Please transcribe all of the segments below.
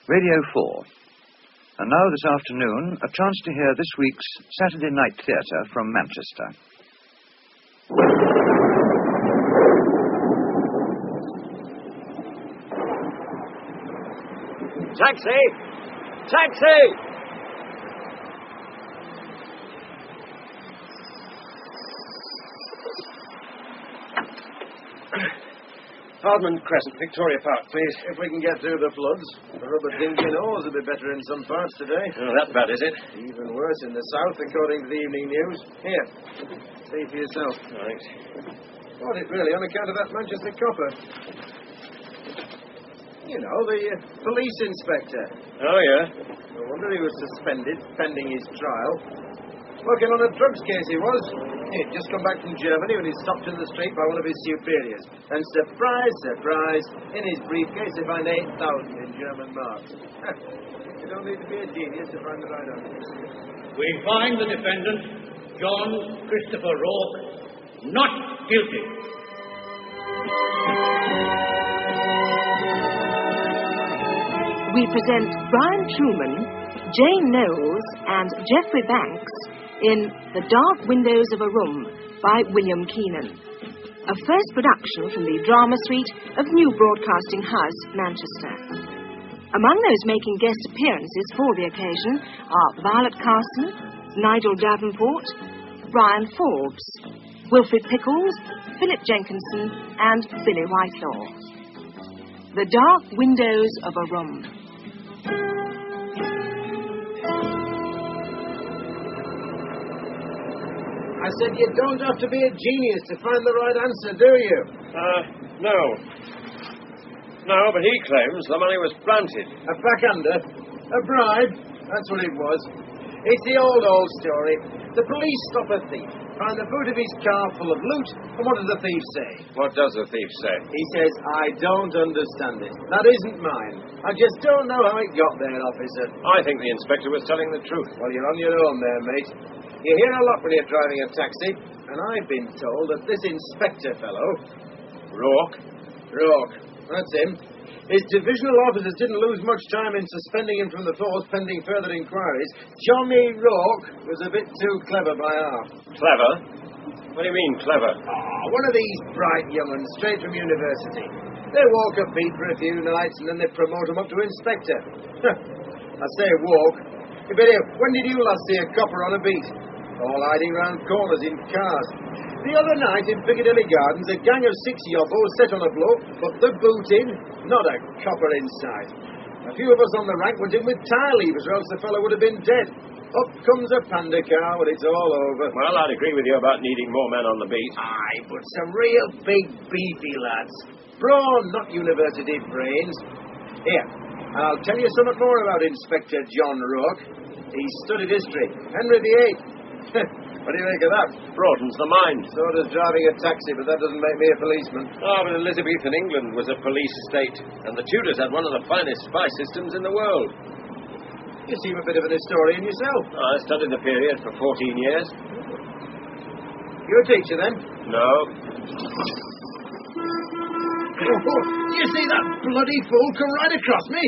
Radio 4. And now this afternoon, a chance to hear this week's Saturday Night Theatre from Manchester. Taxi! Taxi! Hardman Crescent, Victoria Park, please. If we can get through the floods, the rubber dinghy and oars will be better in some parts today. Oh, that's bad, is it? Even worse in the south, according to the evening news. Here, see for yourself. Thanks. What, it really, on account of that Manchester copper? You know, the police inspector. Oh, yeah? No wonder he was suspended, pending his trial. Working on a drugs case, he was. He'd just come back from Germany when he stopped in the street by one of his superiors. And surprise, surprise, in his briefcase they find 8,000 in German marks. You don't need to be a genius to find the right answer. We find the defendant, John Christopher Rourke, not guilty. We present Brian Truman, Jane Knowles, and Geoffrey Banks in The Dark Windows of a Room by William Keenan, a first production from the drama suite of New Broadcasting House, Manchester. Among those making guest appearances for the occasion are Violet Carson, Nigel Davenport, Brian Forbes, Wilfred Pickles, Philip Jenkinson, and Billy Whitelaw. The Dark Windows of a Room. I said you don't have to be a genius to find the right answer, do you? No. No, but he claims the money was planted. A backhander? A bribe? That's what it was. It's the old story. The police stop a thief, find the boot of his car full of loot, and what does the thief say? What does the thief say? He says, I don't understand it. That isn't mine. I just don't know how it got there, officer. I think the inspector was telling the truth. Well, you're on your own there, mate. You hear a lot when you're driving a taxi, and I've been told that this inspector fellow... Rourke. That's him. His divisional officers didn't lose much time in suspending him from the force pending further inquiries. Johnny Rourke was a bit too clever by half. Clever? What do you mean, clever? Oh, one of these bright young uns straight from university. They walk a beat for a few nights, and then they promote him up to inspector. I say walk. But when did you last see a copper on a beat? All hiding round corners in cars. The other night in Piccadilly Gardens, a gang of 6 yobbos set on a bloke, put the boot in, not a copper in sight. A few of us on the rank went in with tire levers, or else the fellow would have been dead. Up comes a panda car when it's all over. Well, I'd agree with you about needing more men on the beat. Aye, but some real big, beefy lads. Brawn, not university brains. Here, I'll tell you something more about Inspector John Rourke. He studied history. Henry VIII. What do you think of that? Broadens the mind. So does driving a taxi, but that doesn't make me a policeman. Oh, but Elizabethan England was a police state, and the Tudors had one of the finest spy systems in the world. You seem a bit of an historian yourself. I studied the period for 14 years. You a teacher, then? No. Do you see that bloody fool come right across me?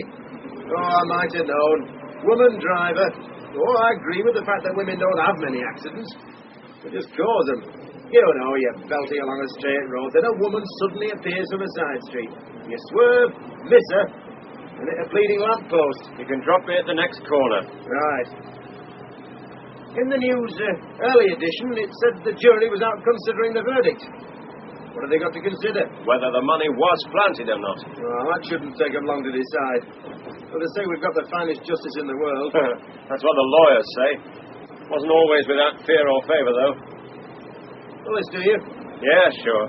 Oh, I might have known. Woman driver. Oh, I agree with the fact that women don't have many accidents. They just cause them. You know, you're belting along a straight road, then a woman suddenly appears from a side street. You swerve, miss her, and hit a bleeding lamppost. You can drop me at the next corner. Right. In the news early edition, it said the jury was out considering the verdict. What have they got to consider? Whether the money was planted or not. Well, that shouldn't take them long to decide. Well, they say we've got the finest justice in the world. That's what the lawyers say. Wasn't always without fear or favour, though. Well, this do you? Yeah, sure.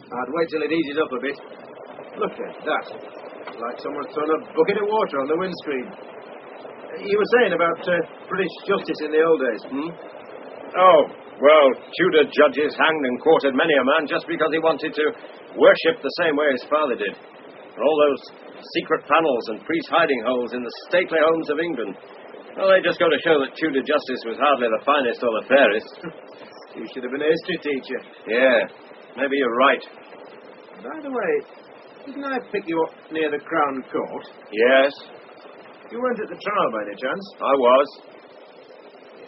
I'd wait till it eases up a bit. Look at that. Like someone's thrown a bucket of water on the windscreen. You were saying about British justice in the old days, Oh, well, Tudor judges hanged and quartered many a man just because he wanted to worship the same way his father did. And all those secret panels and priest hiding holes in the stately homes of England. Well, they just go to show that Tudor justice was hardly the finest or the fairest. You should have been a history teacher. Yeah, maybe you're right. By the way, didn't I pick you up near the Crown Court? Yes, You weren't at the trial by any chance? I was.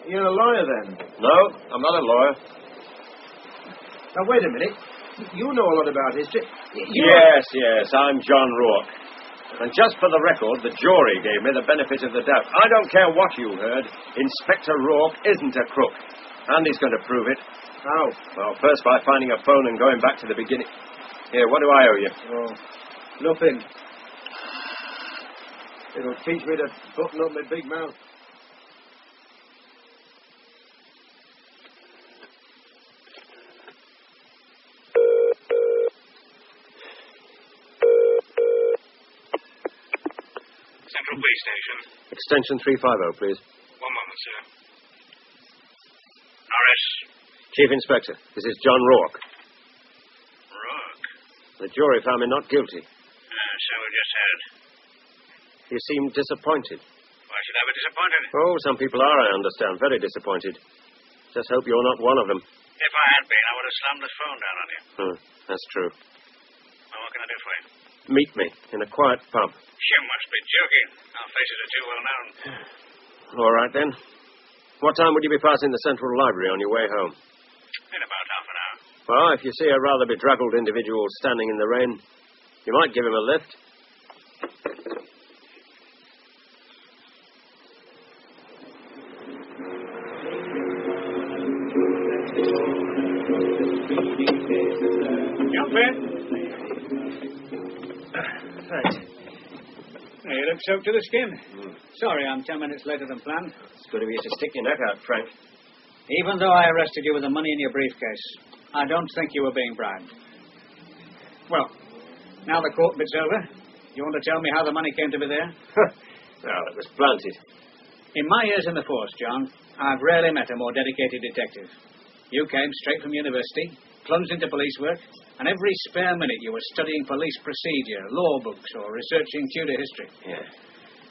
You're a lawyer then? No, I'm not a lawyer. Now, wait a minute. You know a lot about history. Yes, I'm John Rourke. And just for the record, the jury gave me the benefit of the doubt. I don't care what you heard. Inspector Rourke isn't a crook. And he's going to prove it. How? Well, first by finding a phone and going back to the beginning. Here, what do I owe you? Oh, nothing. It'll teach me to button up my big mouth. Central Police Station. Extension 350, please. One moment, sir. RS. Chief Inspector, this is John Rourke. Rourke. The jury found me not guilty. So we just heard. You seem disappointed. Why should I be disappointed? Oh, some people are, I understand, very disappointed. Just hope you're not one of them. If I had been, I would have slammed the phone down on you. That's true. Well, what can I do for you? Meet me in a quiet pub. You must be joking. Our faces are too well known. All right, then. What time would you be passing the Central Library on your way home? In about half an hour. Well, if you see a rather bedraggled individual standing in the rain, you might give him a lift. Jump in. Thanks. Hey, you look soaked to the skin. Sorry, I'm 10 minutes later than planned. It's good of you to stick your neck out, Frank. Even though I arrested you with the money in your briefcase, I don't think you were being bribed. Well, now the court bit's over. You want to tell me how the money came to be there? Well, it was planted. In my years in the force, John, I've rarely met a more dedicated detective. You came straight from university, plunged into police work, and every spare minute you were studying police procedure, law books, or researching Tudor history. Yeah.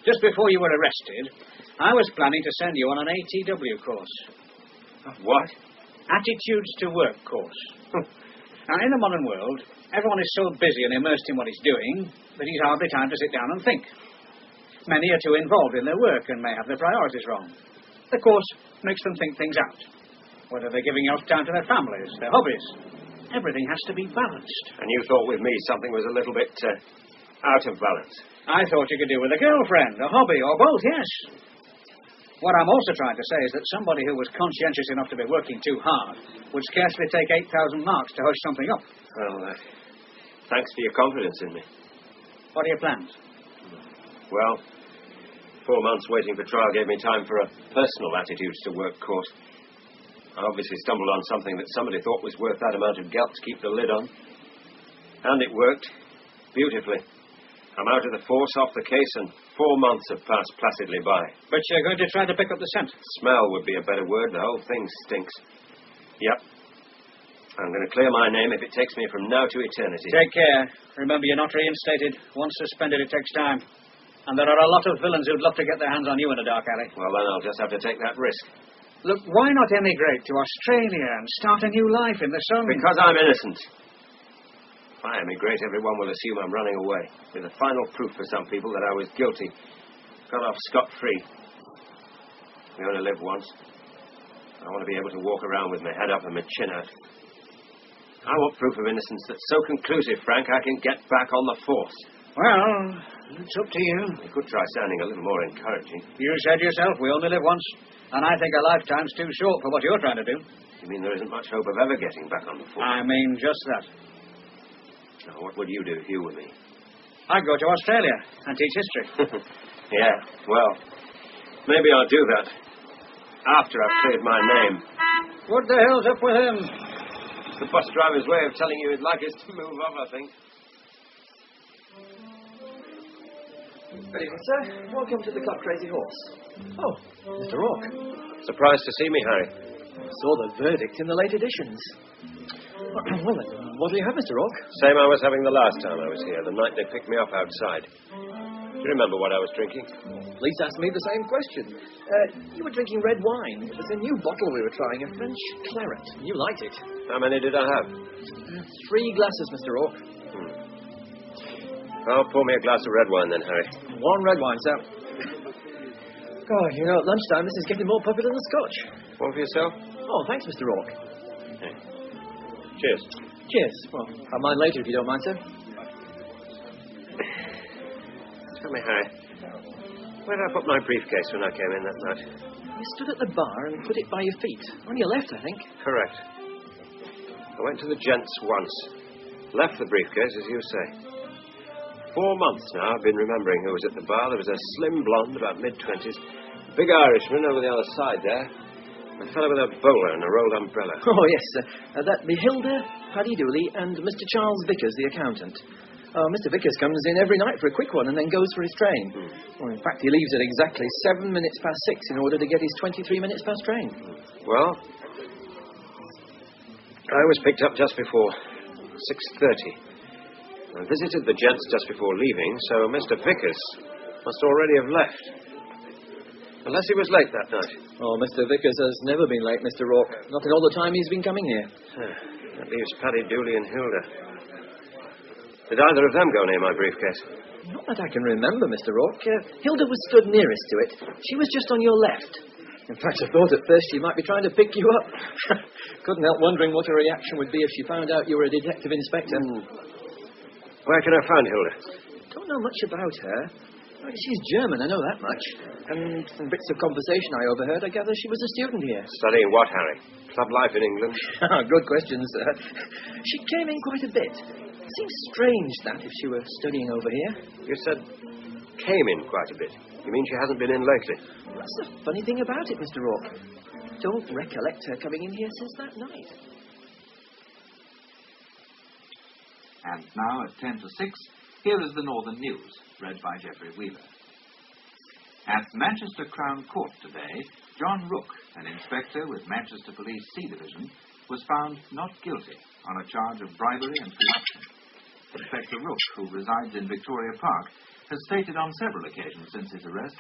Just before you were arrested, I was planning to send you on an ATW course. What? Attitudes to Work course. Now, in the modern world, everyone is so busy and immersed in what he's doing that he's hardly time to sit down and think. Many are too involved in their work and may have their priorities wrong. The course makes them think things out, whether they're giving enough time to their families, their hobbies. Everything has to be balanced. And you thought with me something was a little bit out of balance. I thought you could do with a girlfriend, a hobby, or both, yes. What I'm also trying to say is that somebody who was conscientious enough to be working too hard would scarcely take 8,000 marks to hush something up. Well, thanks for your confidence in me. What are your plans? Well, 4 months waiting for trial gave me time for a personal attitudes to work course. I obviously stumbled on something that somebody thought was worth that amount of gelt to keep the lid on. And it worked. Beautifully. I'm out of the force, off the case, and 4 months have passed placidly by. But you're going to try to pick up the scent. Smell would be a better word. The whole thing stinks. Yep. I'm going to clear my name if it takes me from now to eternity. Take care. Remember, you're not reinstated. Once suspended, it takes time. And there are a lot of villains who'd love to get their hands on you in a dark alley. Well, then I'll just have to take that risk. Look, why not emigrate to Australia and start a new life in the sun? Because I'm innocent. If I emigrate, everyone will assume I'm running away. With the final proof for some people that I was guilty. Got off scot-free. We only live once. I want to be able to walk around with my head up and my chin out. I want proof of innocence that's so conclusive, Frank, I can get back on the force. Well, it's up to you. You could try sounding a little more encouraging. You said yourself, we only live once. And I think a lifetime's too short for what you're trying to do. You mean there isn't much hope of ever getting back on the force? I mean just that. Now, what would you do if you were me? I'd go to Australia and teach history. Yeah, well, maybe I'll do that. After I've cleared my name. What the hell's up with him? The bus driver's way of telling you he'd like us to move up, I think. Good evening, sir. Welcome to the Club Crazy Horse. Oh, Mr. Rourke. Surprised to see me, Harry. Saw the verdict in the late editions. Well, then, what do you have, Mr. Rourke? Same I was having the last time I was here, the night they picked me up outside. Do you remember what I was drinking? Police asked me the same question. You were drinking red wine. It was a new bottle we were trying, a French claret. You liked it. How many did I have? 3 glasses, Mr. Rourke. Oh, pour me a glass of red wine then, Harry. 1 red wine, sir. God, you know, at lunchtime this is getting more popular than Scotch. One for yourself? Oh, thanks, Mr. Rourke. Hey. Cheers. Cheers. Well, I'll mind later if you don't mind, sir. Tell me, Harry, where did I put my briefcase when I came in that night? You stood at the bar and put it by your feet. On your left, I think. Correct. I went to the gents once. Left the briefcase, as you say. 4 months now I've been remembering who was at the bar. There was a slim blonde, about mid-20s. Big Irishman over the other side there. A fellow with a bowler and a rolled umbrella. Oh, yes, sir. That'd be Hilda, Paddy Dooley, and Mr. Charles Vickers, the accountant. Mr. Vickers comes in every night for a quick one and then goes for his train. Well, in fact, he leaves at exactly 7 minutes past 6 in order to get his 23 minutes past train. Well, I was picked up just before 6:30. I visited the gents just before leaving, so Mr. Vickers must already have left. Unless he was late that night. Oh, Mr. Vickers has never been late, Mr. Rourke. Not in all the time he's been coming here. That leaves Paddy Dooley and Hilda. Did either of them go near my briefcase? Not that I can remember, Mr. Rourke. Hilda was stood nearest to it. She was just on your left. In fact, I thought at first she might be trying to pick you up. Couldn't help wondering what her reaction would be if she found out you were a detective inspector. Where can I find Hilda? Don't know much about her. She's German, I know that much. And from bits of conversation I overheard, I gather she was a student here. Studying what, Harry? Club life in England? Good question, sir. She came in quite a bit. It seems strange that if she were studying over here. You said came in quite a bit. You mean she hasn't been in lately? That's the funny thing about it, Mr. Rourke. Don't recollect her coming in here since that night. And now at 10 to 6, here is the Northern News, read by Geoffrey Weaver. At Manchester Crown Court today, John Rook, an inspector with Manchester Police C Division, was found not guilty on a charge of bribery and corruption. Inspector Rook, who resides in Victoria Park, has stated on several occasions since his arrest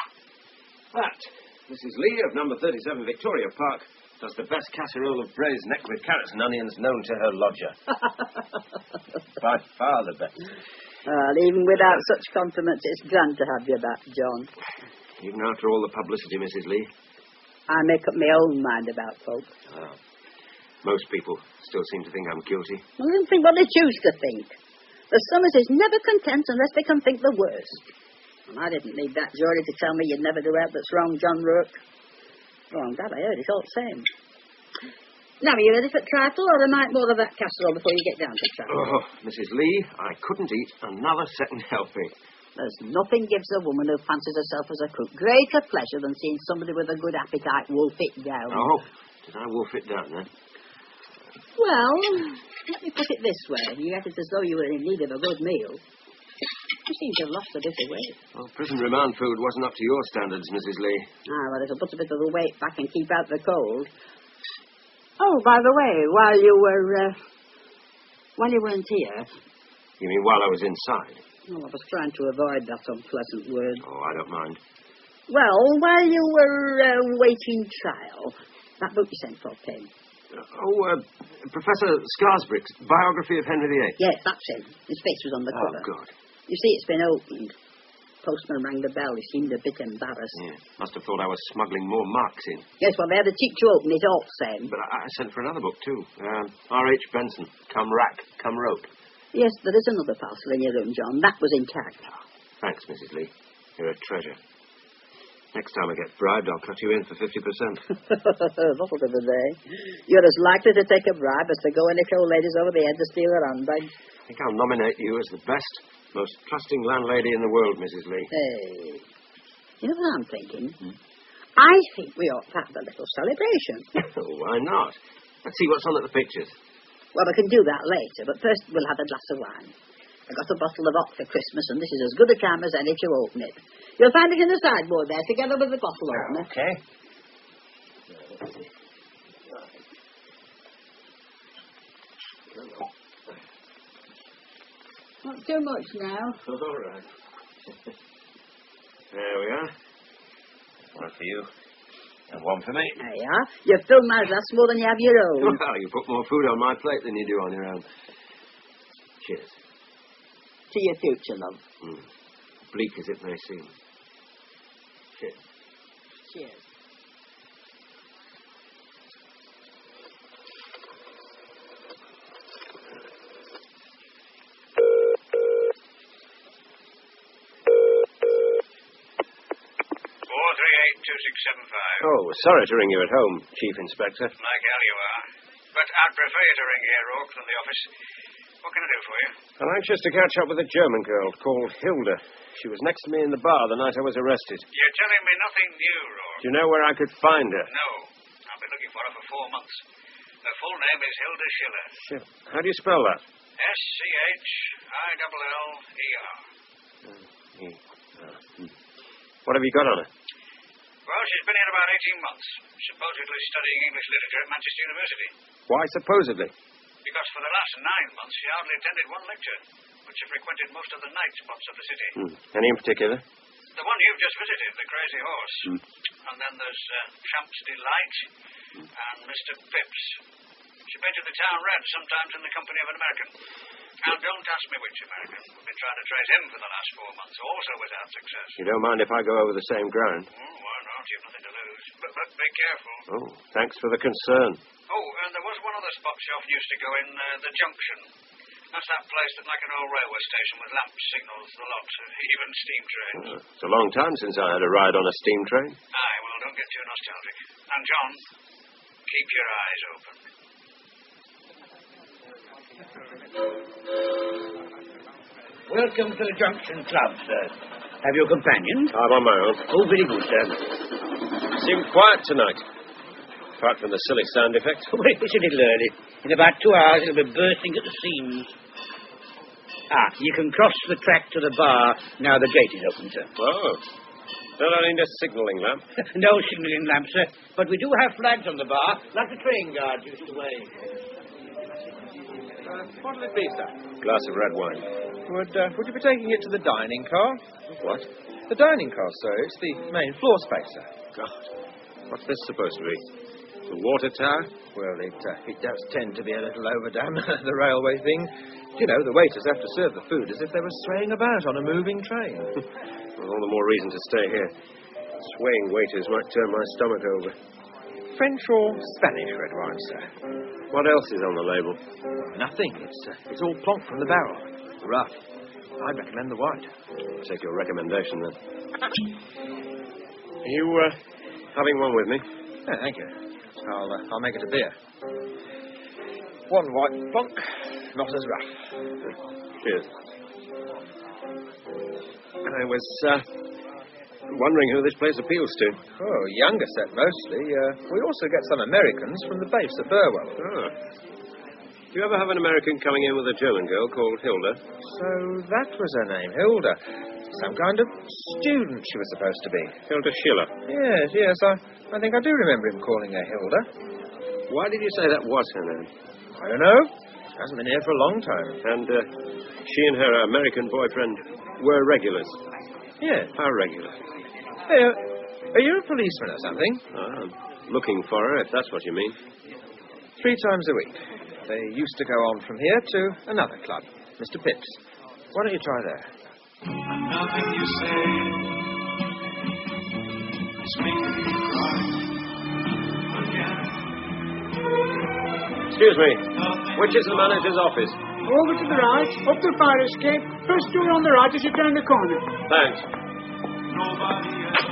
that Mrs. Lee of number 37 Victoria Park does the best casserole of braised neck with carrots and onions known to her lodger. By far the best. Well, even without such compliments, it's grand to have you back, John. Even after all the publicity, Mrs. Lee? I make up my own mind about folk. Most people still seem to think I'm guilty. Well, they think what they choose to think. The Summers is never content unless they can think the worst. And I didn't need that jury to tell me you'd never do out that's wrong, John Rourke. Oh, I'm glad I heard it all the same. Now, are you ready for trifle, or a mite more of that casserole before you get down to trifle? Oh, Mrs. Lee, I couldn't eat another second helping. There's nothing gives a woman who fancies herself as a cook greater pleasure than seeing somebody with a good appetite wolf it down. Oh, did I wolf it down, then? Well, let me put it this way. You acted as though you were in need of a good meal. You seem to have lost a bit of weight. Well, prison remand food wasn't up to your standards, Mrs. Lee. Well, it'll put a bit of the weight back and keep out the cold. Oh, by the way, while you weren't here... You mean while I was inside? Well, I was trying to avoid that unpleasant word. Oh, I don't mind. Well, while you were waiting trial, that book you sent for came. Professor Scarsbrick's biography of Henry VIII. Yes, that's him. His face was on the cover. Oh, good. You see, it's been opened. Postman rang the bell. He seemed a bit embarrassed. Yeah, must have thought I was smuggling more marks in. Yes, well, they had a cheek to open it all, same. But I sent for another book, too. R.H. Benson, Come Rack, Come Rope. Yes, there is another parcel in your room, John. That was intact. Oh, thanks, Mrs. Lee. You're a treasure. Next time I get bribed, I'll cut you in for 50%. That'll do the day. You're as likely to take a bribe as to go and nick old ladies over the head to steal their handbags. I think I'll nominate you as the best, most trusting landlady in the world, Mrs. Lee. Hey. You know what I'm thinking? I think we ought to have a little celebration. Why not? Let's see what's on at the pictures. Well, we can do that later, but first we'll have a glass of wine. I got a bottle of hock for Christmas, and this is as good a time as any to open it. You'll find it in the sideboard there, together with the bottle opener. Okay. Not too much now. All right. There we are. One for you. And one for me. There you are. You've filled my glass more than you have your own. Well, you put more food on my plate than you do on your own. Cheers. To your future, love. Bleak as it may seem. Cheers. Cheers. Oh, sorry to ring you at home, Chief Inspector. Like hell you are. But I'd prefer you to ring here, Rourke, than the office. What can I do for you? I'm anxious to catch up with a German girl called Hilda. She was next to me in the bar the night I was arrested. You're telling me nothing new, Rourke? Do you know where I could find her? No. I've been looking for her for 4 months. Her full name is Hilda Schiller. How do you spell that? Schiller. What have you got on her? Well, she's been here about 18 months, supposedly studying English literature at Manchester University. Why supposedly? Because for the last 9 months she hardly attended one lecture, but she frequented most of the night spots of the city. Any in particular? The one you've just visited, the Crazy Horse. And then there's Tramp's Delight and Mr. Pips. She painted the town red, sometimes in the company of an American. Now, don't ask me which American. We've been trying to trace him for the last 4 months, also without success. You don't mind if I go over the same ground? Oh, why not? You've nothing to lose. But be careful. Oh, thanks for the concern. Oh, and there was one other spot she often used to go in, the Junction. That's that place that's like an old railway station with lamps, signals, the lot, even steam trains. It's a long time since I had a ride on a steam train. Aye, well, don't get too nostalgic. And, John, keep your eyes open. Welcome to the Junction Club, sir. Have your companions? I'm on my own. Oh, very good, sir. Seem quiet tonight. Apart from the silly sound effect. Well, it's a little early. In about 2 hours, it'll be bursting at the seams. You can cross the track to the bar now the gate is open, sir. Oh. Don't I need a signalling lamp? No signalling lamp, sir. But we do have flags on the bar, like the train guards used to wave. What'll it be, sir? Glass of red wine. Would you be taking it to the dining car? What? The dining car, sir. It's the main floor space, sir. God. What's this supposed to be? The water tower? Well, it does tend to be a little overdone, the railway thing. You know, the waiters have to serve the food as if they were swaying about on a moving train. Well, all the more reason to stay here. Swaying waiters might turn my stomach over. French or Spanish red wine, sir? What else is on the label? Nothing. It's all plonk from the barrel. Rough. I'd recommend the white. I'll take your recommendation, then. Are you, having one with me? Yeah, thank you. I'll make it a beer. One white plonk, not as rough. Cheers. I was, wondering who this place appeals to. Oh, younger set mostly. We also get some Americans from the base at Burwell. Ah. Do you ever have an American coming in with a German girl called Hilda? So that was her name, Hilda. Some kind of student she was supposed to be. Hilda Schiller? Yes. I think I do remember him calling her Hilda. Why did you say that was her name? I don't know. She hasn't been here for a long time. And she and her American boyfriend were regulars? Yes. How regular? Hey, are you a policeman or something? I'm looking for her, if that's what you mean. 3 times a week. They used to go on from here to another club, Mr. Pips. Why don't you try there? Nothing you say is making me cry again. Excuse me. Which is the manager's office? Over to the right, up the fire escape. First door on the right as you turn the corner. Thanks. Nobody else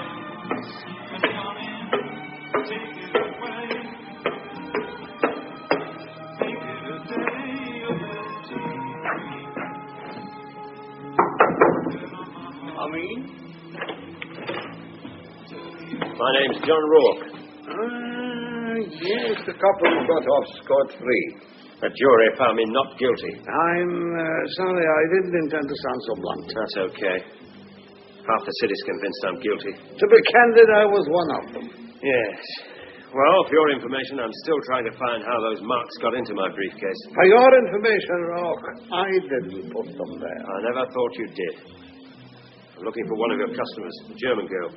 can come in, take it away. Make it a day of empty. My name's John Rourke. Yes, the couple got off scot-free. The jury found me not guilty. I'm sorry, I didn't intend to sound so blunt. That's okay. Half the city's convinced I'm guilty. To be candid, I was one of them. Yes. Well, for your information, I'm still trying to find how those marks got into my briefcase. For your information, Rourke, I didn't put them there. I never thought you did. I'm looking for one of your customers, a German girl.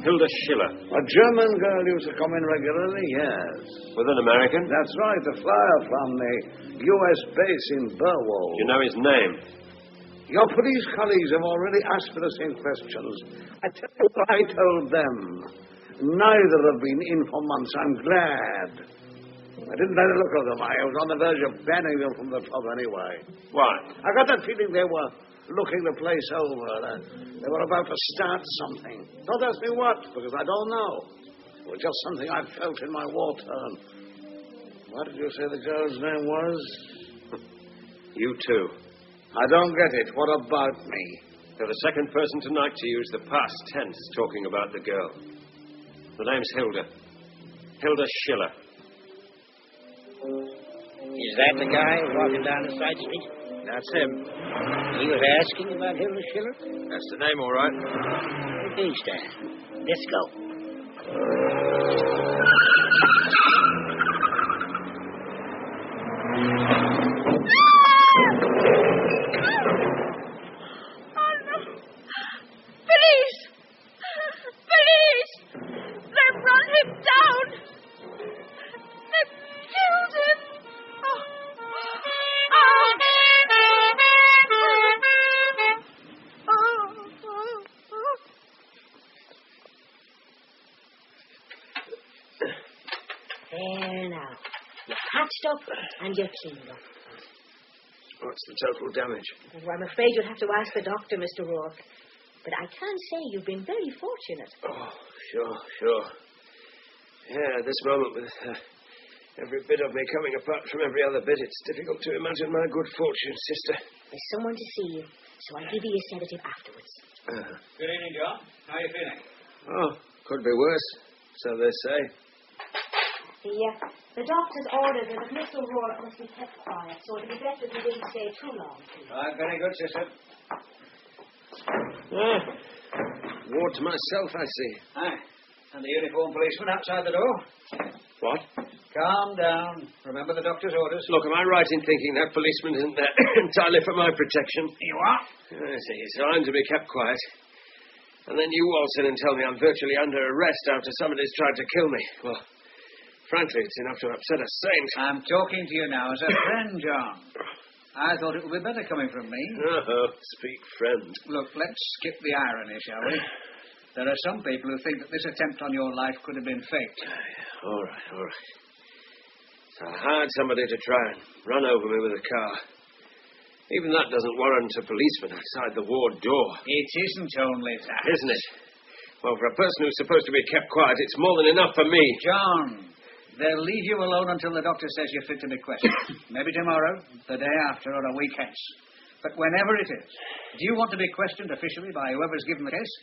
Hilda Schiller. A German girl used to come in regularly, yes. With an American? That's right, the flyer from the U.S. base in Burwell. Do you know his name? Your police colleagues have already asked for the same questions. I tell you what I told them. Neither have been in for months. I'm glad. I didn't like the look of them. I was on the verge of banning them from the club anyway. Why? I got that feeling they were looking the place over. They were about to start something. Don't ask me what, because I don't know. It was just something I felt in my war turn. What did you say the girl's name was? You too. I don't get it. What about me? You're the second person tonight to use the past tense talking about the girl. The name's Hilda. Hilda Schiller. Is that the guy walking down the side street? That's him. He was asking about Hilda Schiller? That's the name, all right. Okay, Stan. Let's go. There now. You're patched up and you're cleaned up. What's the total damage? Oh, I'm afraid you'll have to ask the doctor, Mr. Rourke. But I can say you've been very fortunate. Oh, sure. Yeah, at this moment, with every bit of me coming apart from every other bit, it's difficult to imagine my good fortune, sister. There's someone to see you, so I'll give you a sedative afterwards. Good evening, John. How are you feeling? Oh, could be worse, so they say. The doctor's ordered that Mr. Rourke must be kept quiet, so it'd be best if he didn't stay too long. Very good, sister. Ward to myself, I see. Aye. And the uniformed policeman outside the door. What? Calm down. Remember the doctor's orders. Look, am I right in thinking that policeman isn't there entirely for my protection? You are? I see. So I'm to be kept quiet. And then you waltz in and tell me I'm virtually under arrest after somebody's tried to kill me. Well, frankly, it's enough to upset a saint. I'm talking to you now as a friend, John. I thought it would be better coming from me. Oh, speak friend. Look, let's skip the irony, shall we? There are some people who think that this attempt on your life could have been faked. All right. So I hired somebody to try and run over me with a car. Even that doesn't warrant a policeman outside the ward door. It isn't only that. Isn't it? Well, for a person who's supposed to be kept quiet, it's more than enough for me. John, they'll leave you alone until the doctor says you're fit to be questioned. Maybe tomorrow, the day after, or a week hence. But whenever it is, do you want to be questioned officially by whoever's given the case?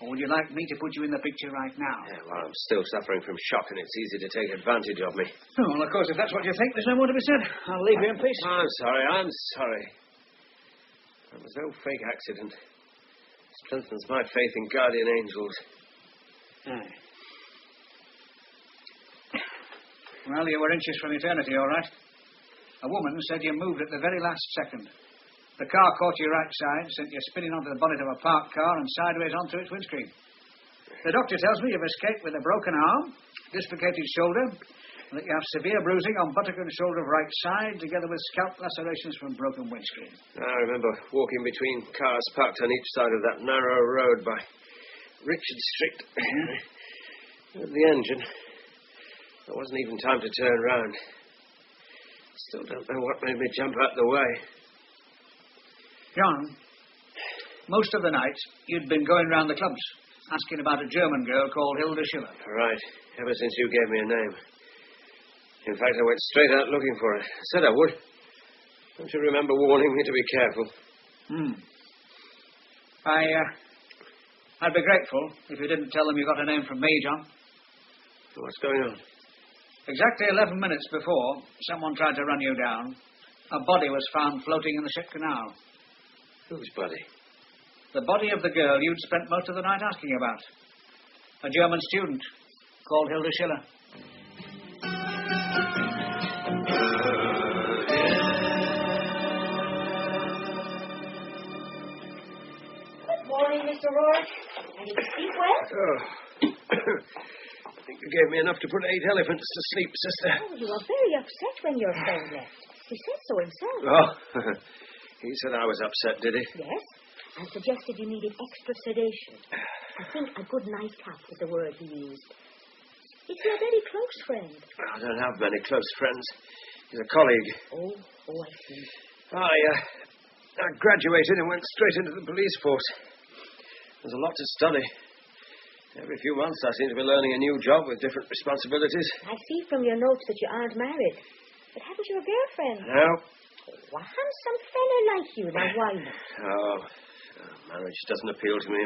Or would you like me to put you in the picture right now? Yeah, well, I'm still suffering from shock, and it's easy to take advantage of me. Oh, well, of course, if that's what you think, there's no more to be said. I'll leave you in peace. I'm sorry. That was no fake accident. It strengthens my faith in guardian angels. Aye. Well, you were inches from eternity, all right. A woman said you moved at the very last second. The car caught you right side, sent you spinning onto the bonnet of a parked car and sideways onto its windscreen. The doctor tells me you've escaped with a broken arm, dislocated shoulder, and that you have severe bruising on buttock and shoulder of right side, together with scalp lacerations from broken windscreen. I remember walking between cars parked on each side of that narrow road by Richard Street. With the engine. There wasn't even time to turn round. Still don't know what made me jump out the way. John, most of the night you'd been going round the clubs, asking about a German girl called Hilda Schiller. Right, ever since you gave me a name. In fact, I went straight out looking for her. I said I would. Don't you remember warning me to be careful? I'd be grateful if you didn't tell them you got a name from me, John. What's going on? Exactly 11 minutes before, someone tried to run you down. A body was found floating in the ship canal. Whose body? The body of the girl you'd spent most of the night asking about. A German student called Hilda Schiller. Good morning, Mr. Rourke. And you sleep well? Oh. I think you gave me enough to put 8 elephants to sleep, sister. Oh, you were very upset when your friend left. He said so himself. Oh, he said I was upset, did he? Yes, and suggested you needed extra sedation. I think a good nightcap was the word he used. Is he a very close friend? I don't have many close friends. He's a colleague. Oh, I see. I graduated and went straight into the police force. There's a lot to study. Every few months I seem to be learning a new job with different responsibilities. I see from your notes that you aren't married. But haven't you a girlfriend? No. Oh, a handsome fella like you. Now, why not? Oh, marriage doesn't appeal to me.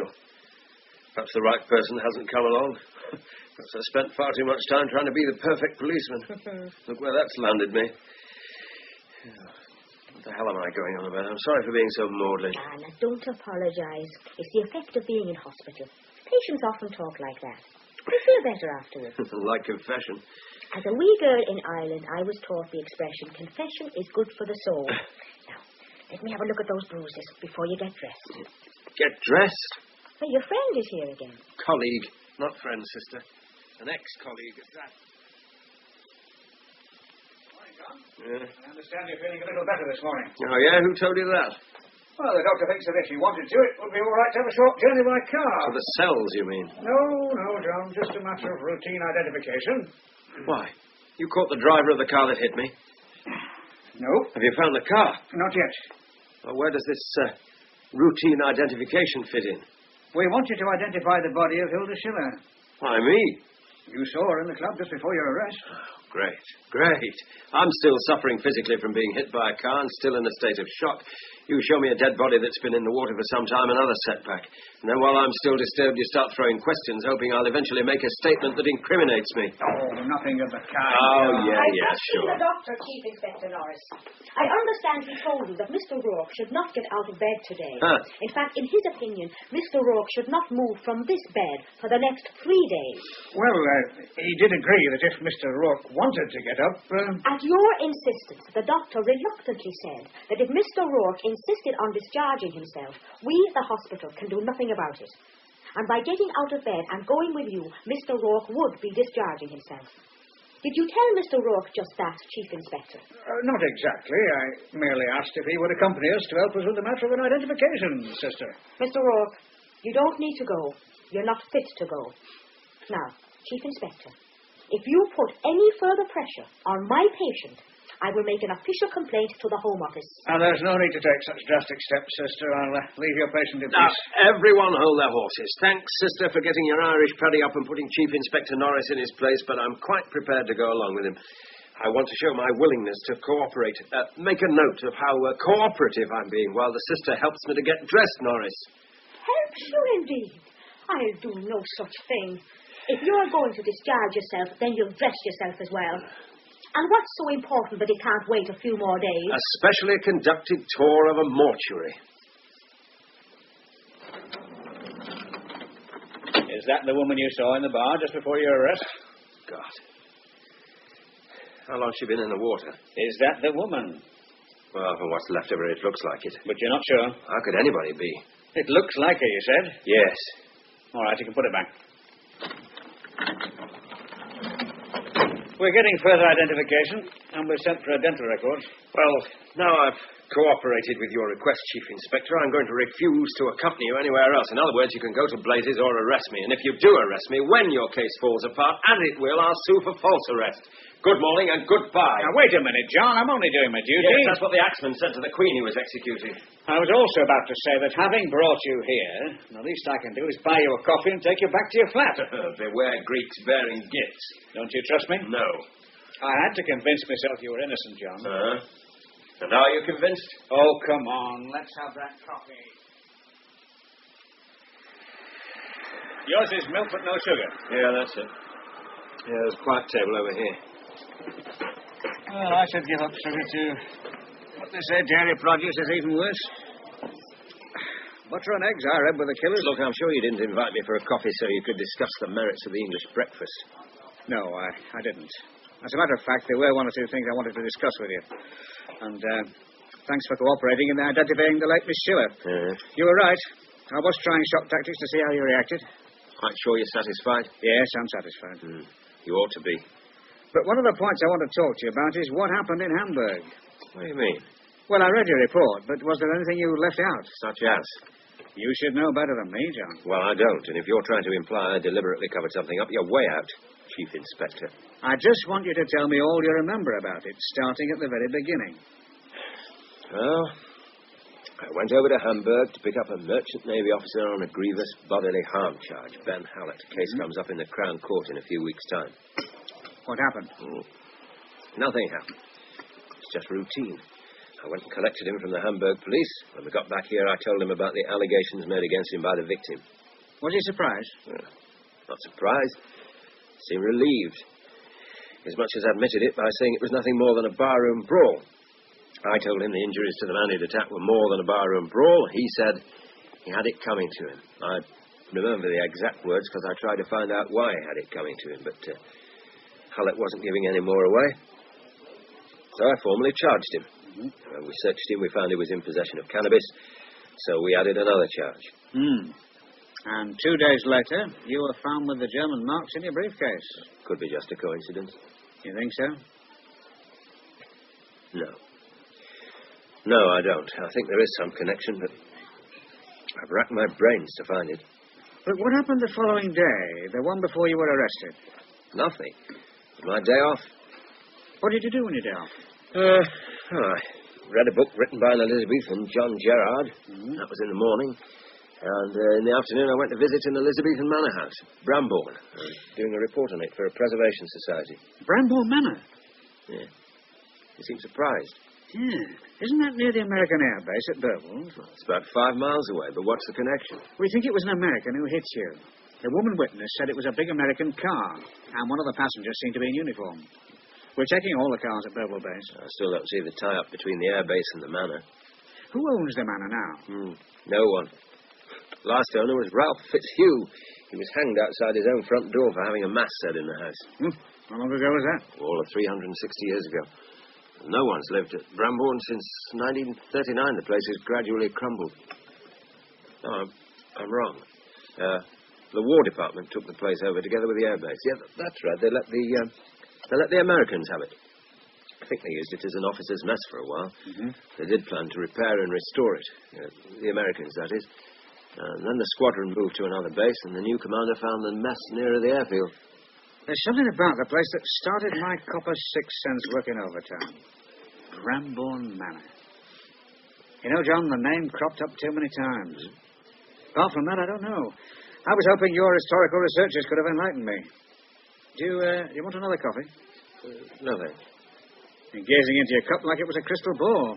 Perhaps the right person hasn't come along. Perhaps I spent far too much time trying to be the perfect policeman. Look where that's landed me. What the hell am I going on about? I'm sorry for being so maudlin. Now, don't apologise. It's the effect of being in hospital. Patients often talk like that. They feel better afterwards. Like confession. As a wee girl in Ireland, I was taught the expression, confession is good for the soul. Now, let me have a look at those bruises before you get dressed. Get dressed? Well, your friend is here again. Colleague, not friend, sister. An ex-colleague at that. Morning, John. Yeah. I understand you're feeling a little better this morning. Oh, yeah? Who told you that? Well, the doctor thinks that if you wanted to, it would be all right to have a short journey by car. To the cells, you mean? No, John. Just a matter of routine identification. Why? You caught the driver of the car that hit me? No. Have you found the car? Not yet. Well, where does this routine identification fit in? We want you to identify the body of Hilda Schiller. Why, me? You saw her in the club just before your arrest. Oh, great. I'm still suffering physically from being hit by a car and still in a state of shock. You show me a dead body that's been in the water for some time, another setback. And then while I'm still disturbed, you start throwing questions, hoping I'll eventually make a statement that incriminates me. Oh, nothing of the kind. Oh, yeah, I've sure. seen the doctor, Chief Inspector Norris. I understand he told you that Mr. Rourke should not get out of bed today. Huh. In fact, in his opinion, Mr. Rourke should not move from this bed for the next 3 days. Well, he did agree that if Mr. Rourke wanted to get up... At your insistence, the doctor reluctantly said that if Mr. Rourke insisted on discharging himself, we, the hospital, can do nothing about it. And by getting out of bed and going with you, Mr. Rourke would be discharging himself. Did you tell Mr. Rourke just that, Chief Inspector? Not exactly. I merely asked if he would accompany us to help us with the matter of an identification, sister. Mr. Rourke, you don't need to go. You're not fit to go. Now, Chief Inspector, if you put any further pressure on my patient, I will make an official complaint to the Home Office. And there's no need to take such drastic steps, sister. I'll leave your patient in Now, peace. everyone hold their horses. Thanks, sister, for getting your Irish paddy up and putting Chief Inspector Norris in his place, but I'm quite prepared to go along with him. I want to show my willingness to cooperate. Make a note of how cooperative I'm being while the sister helps me to get dressed, Norris. Helps you indeed? I'll do no such thing. If you're going to discharge yourself, then you'll dress yourself as well. And what's so important that he can't wait a few more days? A specially conducted tour of a mortuary. Is that the woman you saw in the bar just before your arrest? God. How long's she been in the water? Is that the woman? Well, from what's left of her, it looks like it. But you're not sure? How could anybody be? It looks like her, you said? Yes. All right, you can put it back. We're getting further identification, and we're sent for a dental record. Well, now I've cooperated with your request, Chief Inspector, I'm going to refuse to accompany you anywhere else. In other words, you can go to Blazes or arrest me. And if you do arrest me, when your case falls apart, and it will, I'll sue for false arrest. Good morning and goodbye. Now, wait a minute, John. I'm only doing my duty. Yes, that's what the axeman said to the Queen he was executing. I was also about to say that having brought you here, the least I can do is buy you a coffee and take you back to your flat. Beware Greeks bearing gifts. Don't you trust me? No. I had to convince myself you were innocent, John. And are you convinced? Oh, come on. Let's have that coffee. Yours is milk but no sugar. Yeah, that's it. Yeah, there's a quiet table over here. Well, I should give up sugar too. What they say, dairy produce is even worse. Butter and eggs, I read, were the killers. Look, I'm sure you didn't invite me for a coffee so you could discuss the merits of the English breakfast. No, I didn't. As a matter of fact, there were one or two things I wanted to discuss with you. And thanks for cooperating in identifying the late Miss Schiller. Yeah. You were right. I was trying shock tactics to see how you reacted. Quite sure you're satisfied? Yes, I'm satisfied. You ought to be. But one of the points I want to talk to you about is what happened in Hamburg. What do you mean? Well, I read your report, but was there anything you left out? Such as? You should know better than me, John. Well, I don't, and if you're trying to imply I deliberately covered something up, you're way out, Chief Inspector. I just want you to tell me all you remember about it, starting at the very beginning. Well, I went over to Hamburg to pick up a merchant Navy officer on a grievous bodily harm charge, Ben Hallett. Case comes up in the Crown Court in a few weeks' time. What happened? Nothing happened. It's just routine. I went and collected him from the Hamburg police. When we got back here, I told him about the allegations made against him by the victim. Was he surprised? Not surprised. Seemed relieved. As much as admitted it by saying it was nothing more than a barroom brawl. I told him the injuries to the man he'd attacked were more than a barroom brawl. He said he had it coming to him. I remember the exact words because I tried to find out why he had it coming to him, but Hallett wasn't giving any more away. So I formally charged him. When we searched him, we found he was in possession of cannabis, so we added another charge. And 2 days later, you were found with the German marks in your briefcase. Could be just a coincidence. You think so? No. No, I don't. I think there is some connection, but I've racked my brains to find it. But what happened the following day, the one before you were arrested? Nothing. It was my day off. What did you do on your day off? I read a book written by an Elizabethan, John Gerard. That was in the morning. And in the afternoon, I went to visit an Elizabethan manor house, Brambourne. I was doing a report on it for a preservation society. Brambourne Manor? Yeah. You seem surprised. Yeah. Isn't that near the American Air Base at Burwell? Well, it's about 5 miles away, but what's the connection? We think it was an American who hit you. The woman witness said it was a big American car, and one of the passengers seemed to be in uniform. We're checking all the cars at Burwell Base. I still don't see the tie-up between the airbase and the manor. Who owns the manor now? No one. Last owner was Ralph Fitzhugh. He was hanged outside his own front door for having a mass said in the house. How long ago was that? All of 360 years ago. No one's lived at Brambourne since 1939. The place has gradually crumbled. No, I'm wrong. The War Department took the place over together with the airbase. Yeah, that's right. They let the Americans have it. I think they used it as an officer's mess for a while. They did plan to repair and restore it. The Americans, that is. And then the squadron moved to another base, and the new commander found the mess nearer the airfield. There's something about the place that started my copper 6 cents working overtime. Brambourne Manor. You know, John, the name cropped up too many times. Apart from that, I don't know. I was hoping your historical researches could have enlightened me. Do you want another coffee? No, thanks. You're gazing into your cup like it was a crystal ball.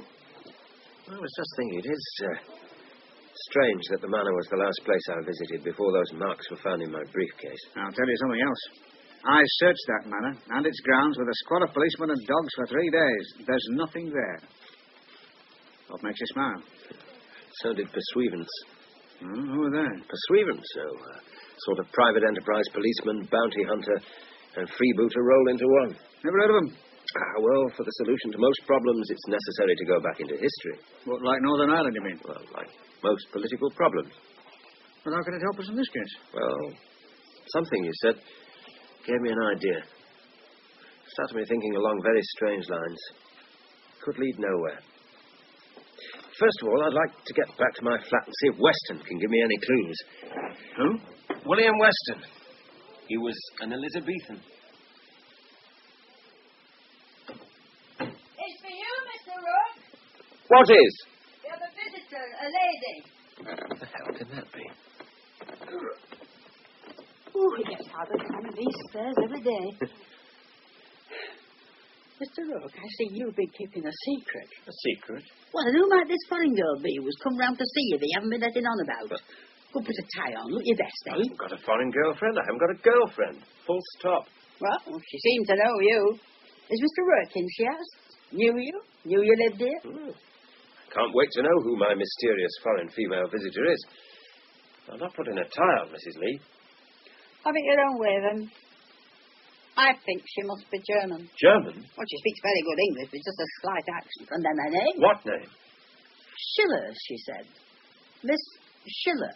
I was just thinking, it is strange that the manor was the last place I visited before those marks were found in my briefcase. I'll tell you something else. I searched that manor and its grounds with a squad of policemen and dogs for 3 days. There's nothing there. What makes you smile? So did Pursuivants. Who are they? Pursuivants, sort of private enterprise policeman, bounty hunter, and freebooter roll into one. Never heard of them. Well, for the solution to most problems, it's necessary to go back into history. What, like Northern Ireland, you mean? Well, like most political problems. Well, how can it help us in this case? Well, something you said gave me an idea. Started me thinking along very strange lines. Could lead nowhere. First of all, I'd like to get back to my flat and see if Weston can give me any clues. Who? William Weston. He was an Elizabethan. It's for you, Mr. Rook. What is? You're the visitor, a lady. What the hell can that be? Oh, he gets harder climbing these stairs every day. Mr. Rook, I see you've been keeping a secret. A secret? Well, and who might this foreign girl be who's come round to see you that you haven't been letting on about? Go put a tie on. Look your best, eh? I haven't got a foreign girlfriend. I haven't got a girlfriend. Full stop. Well, she seems to know you. Is Mr. Rook in, she asked? Knew you? Knew you lived here? Can't wait to know who my mysterious foreign female visitor is. I'm not putting a tie on, Mrs. Lee. Have it your own way, then. I think she must be German. German? Well, she speaks very good English, but just a slight accent. And then her name? What name? Schiller, she said. Miss Schiller.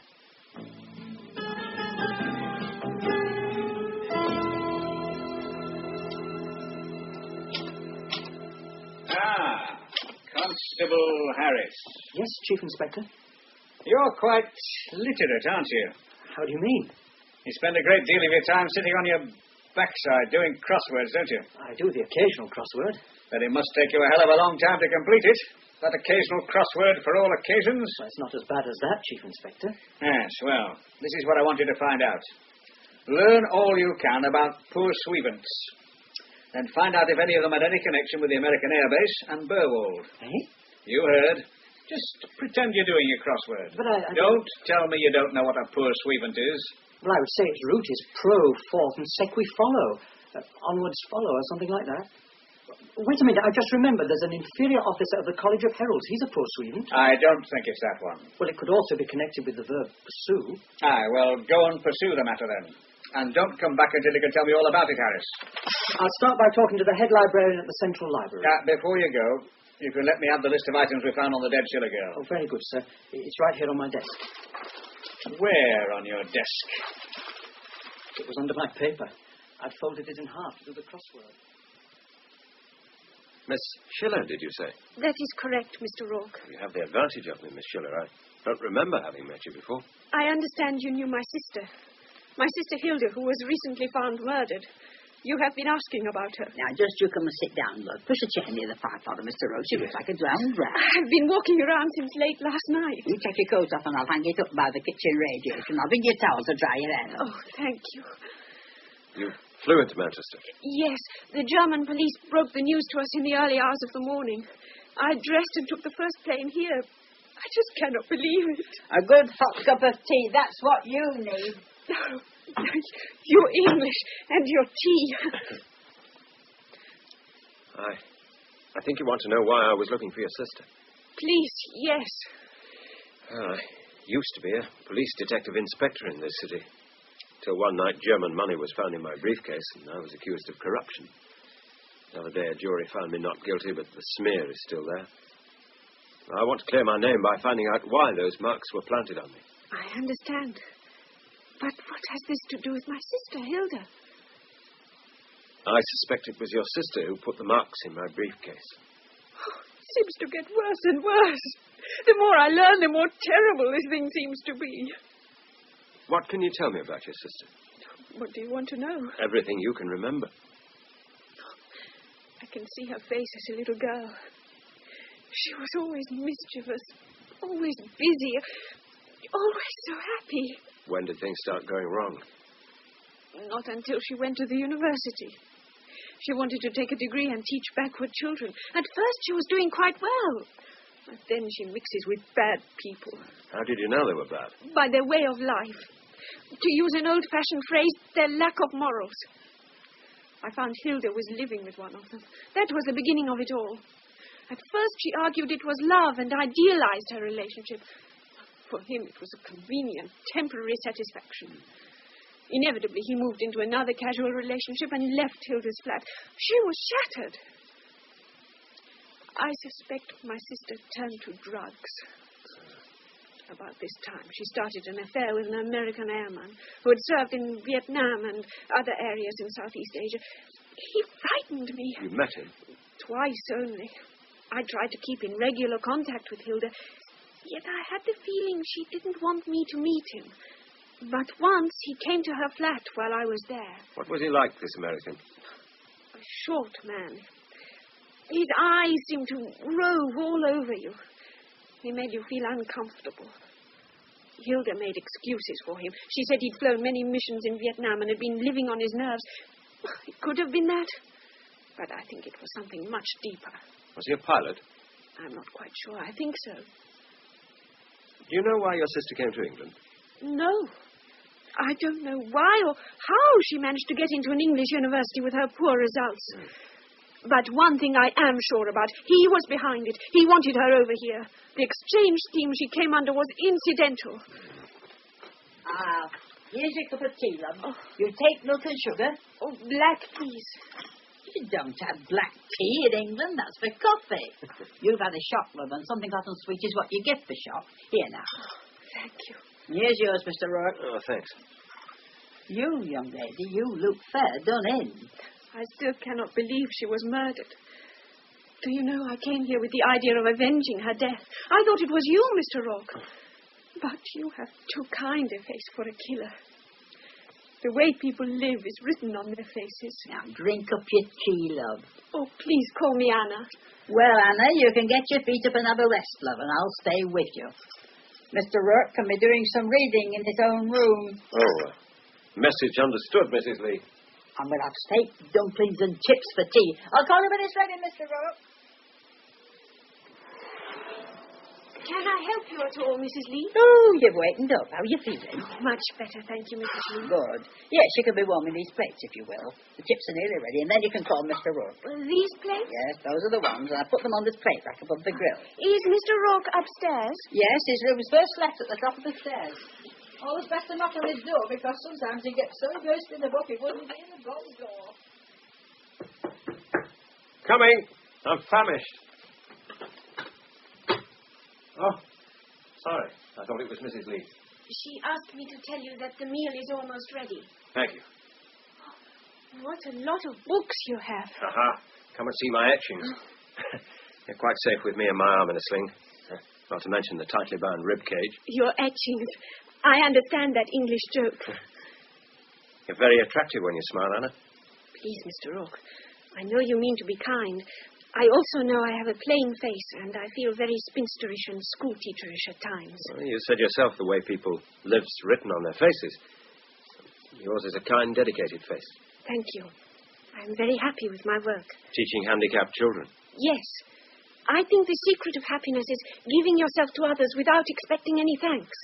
Constable Harris. Yes, Chief Inspector. You're quite literate, aren't you? How do you mean? You spend a great deal of your time sitting on your backside doing crosswords, don't you? I do the occasional crossword. Then it must take you a hell of a long time to complete it. That occasional crossword for all occasions. Well, it's not as bad as that, Chief Inspector. Yes, well, this is what I want you to find out. Learn all you can about poor Swevants. Then find out if any of them had any connection with the American Air Base and Burwald. Eh? You heard. Just pretend you're doing your crossword. But I don't tell me you don't know what a poor Swevant is. Well, I would say its root is pro, forth, and sequi follow. Onwards follow, or something like that. Wait a minute, I just remembered there's an inferior officer of the College of Heralds. He's a poor Swevant. I don't think it's that one. Well, it could also be connected with the verb pursue. Aye, well, go and pursue the matter then. And don't come back until you can tell me all about it, Harris. I'll start by talking to the head librarian at the Central Library. Before you go, you can let me have the list of items we found on the dead Schiller girl. Oh, very good, sir. It's right here on my desk. Where on your desk? It was under my paper. I'd folded it in half to do the crossword. Miss Schiller, did you say? That is correct, Mr. Rourke. You have the advantage of me, Miss Schiller. I don't remember having met you before. I understand you knew my sister. My sister Hilda, who was recently found murdered. You have been asking about her. Now, just you come and sit down, love. Push a chair near the fireplace, Mr. Roach. She looks like a drowned rat. I've been walking around since late last night. You take your coat off and I'll hang it up by the kitchen radiator. And I'll bring you towels to dry your hair. Oh, thank you. You flew into Manchester? Yes. The German police broke the news to us in the early hours of the morning. I dressed and took the first plane here. I just cannot believe it. A good hot cup of tea. That's what you need. Your English and your tea. I think you want to know why I was looking for your sister. Please, yes. I used to be a police detective inspector in this city. Till one night German money was found in my briefcase and I was accused of corruption. The other day a jury found me not guilty, but the smear is still there. I want to clear my name by finding out why those marks were planted on me. I understand. But what has this to do with my sister, Hilda? I suspect it was your sister who put the marks in my briefcase. It seems to get worse and worse. The more I learn, the more terrible this thing seems to be. What can you tell me about your sister? What do you want to know? Everything you can remember. I can see her face as a little girl. She was always mischievous, always busy, always so happy. When did things start going wrong? Not until she went to the university. She wanted to take a degree and teach backward children. At first she was doing quite well. But then she mixes with bad people. How did you know they were bad? By their way of life. To use an old-fashioned phrase, their lack of morals. I found Hilda was living with one of them. That was the beginning of it all. At first she argued it was love and idealized her relationship. For him it was a convenient, temporary satisfaction. Inevitably he moved into another casual relationship and left Hilda's flat. She was shattered. I suspect my sister turned to drugs. About this time, she started an affair with an American airman who had served in Vietnam and other areas in Southeast Asia. He frightened me. You met him? Twice only. I tried to keep in regular contact with Hilda, yet I had the feeling she didn't want me to meet him. But once he came to her flat while I was there. What was he like, this American? A short man. His eyes seemed to rove all over you. He made you feel uncomfortable. Hilda made excuses for him. She said he'd flown many missions in Vietnam and had been living on his nerves. It could have been that, but I think it was something much deeper. Was he a pilot? I'm not quite sure. I think so. Do you know why your sister came to England? No. I don't know why or how she managed to get into an English university with her poor results. But one thing I am sure about, he was behind it. He wanted her over here. The exchange scheme she came under was incidental. Here's your cup of tea, love. Oh. You take milk and sugar? Oh, black, please. You don't have black tea in England. That's for coffee. You've had a shock, love, and something hot and sweet is what you get for shock. Here now. Thank you. Here's yours, Mr. Rourke. Oh, thanks. You, young lady, you look fair done in. I still cannot believe she was murdered. Do you know, I came here with the idea of avenging her death. I thought it was you, Mr. Rourke. But you have too kind a face for a killer. The way people live is written on their faces. Now, drink up your tea, love. Oh, please call me Anna. Well, Anna, you can get your feet up and have a rest, love, and I'll stay with you. Mr. Rourke can be doing some reading in his own room. Oh, message understood, Mrs. Lee. And we'll have steak, dumplings, and chips for tea. I'll call you when it's ready, Mr. Rourke. Can I help you at all, Mrs. Lee? Oh, you've wakened up. How are you feeling? Much better, thank you, Mrs. Lee. Good. Yes, you can be warming these plates, if you will. The chips are nearly ready, and then you can call Mr. Rourke. These plates? Yes, those are the ones, and I put them on this plate rack above the grill. Is Mr. Rourke upstairs? Yes, his room's first left at the top of the stairs. Always best to knock on his door, because sometimes he gets so immersed in the book he wouldn't be in the gold door. Coming. I'm famished. Oh, sorry. I thought it was Mrs. Lee. She asked me to tell you that the meal is almost ready. Thank you. What a lot of books you have. Aha. Come and see my etchings. They're quite safe with me and my arm in a sling. Not to mention the tightly bound rib cage. Your etchings. I understand that English joke. You're very attractive when you smile, Anna. Please, Mr. Rourke. I know you mean to be kind. I also know I have a plain face, and I feel very spinsterish and schoolteacherish at times. Well, you said yourself the way people live's written on their faces. Yours is a kind, dedicated face. Thank you. I'm very happy with my work. Teaching handicapped children. Yes. I think the secret of happiness is giving yourself to others without expecting any thanks.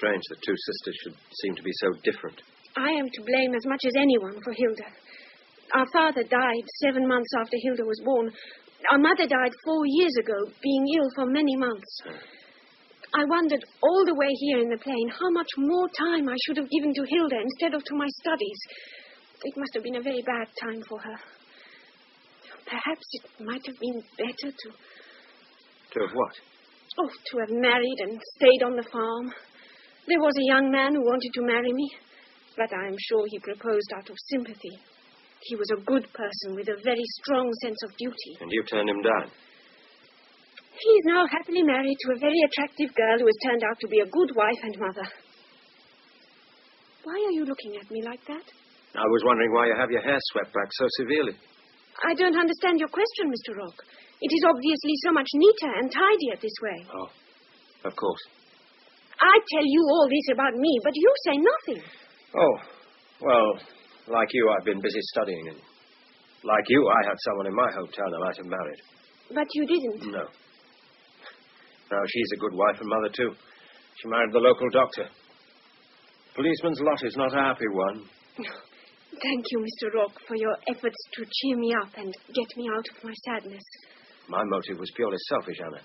Strange that two sisters should seem to be so different. I am to blame as much as anyone for Hilda. Our father died 7 months after Hilda was born. Our mother died 4 years ago, being ill for many months. I wondered all the way here in the plane how much more time I should have given to Hilda instead of to my studies. It must have been a very bad time for her. Perhaps it might have been better to... To have what? Oh, to have married and stayed on the farm. There was a young man who wanted to marry me, but I am sure he proposed out of sympathy. He was a good person with a very strong sense of duty. And you turned him down? He is now happily married to a very attractive girl who has turned out to be a good wife and mother. Why are you looking at me like that? I was wondering why you have your hair swept back so severely. I don't understand your question, Mr. Rourke. It is obviously so much neater and tidier this way. Oh, of course. I tell you all this about me, but you say nothing. Oh, well... Like you, I've been busy studying, and like you, I had someone in my hometown I might have married. But you didn't? No. Now, she's a good wife and mother, too. She married the local doctor. Policeman's lot is not a happy one. Thank you, Mr. Rourke, for your efforts to cheer me up and get me out of my sadness. My motive was purely selfish, Anna.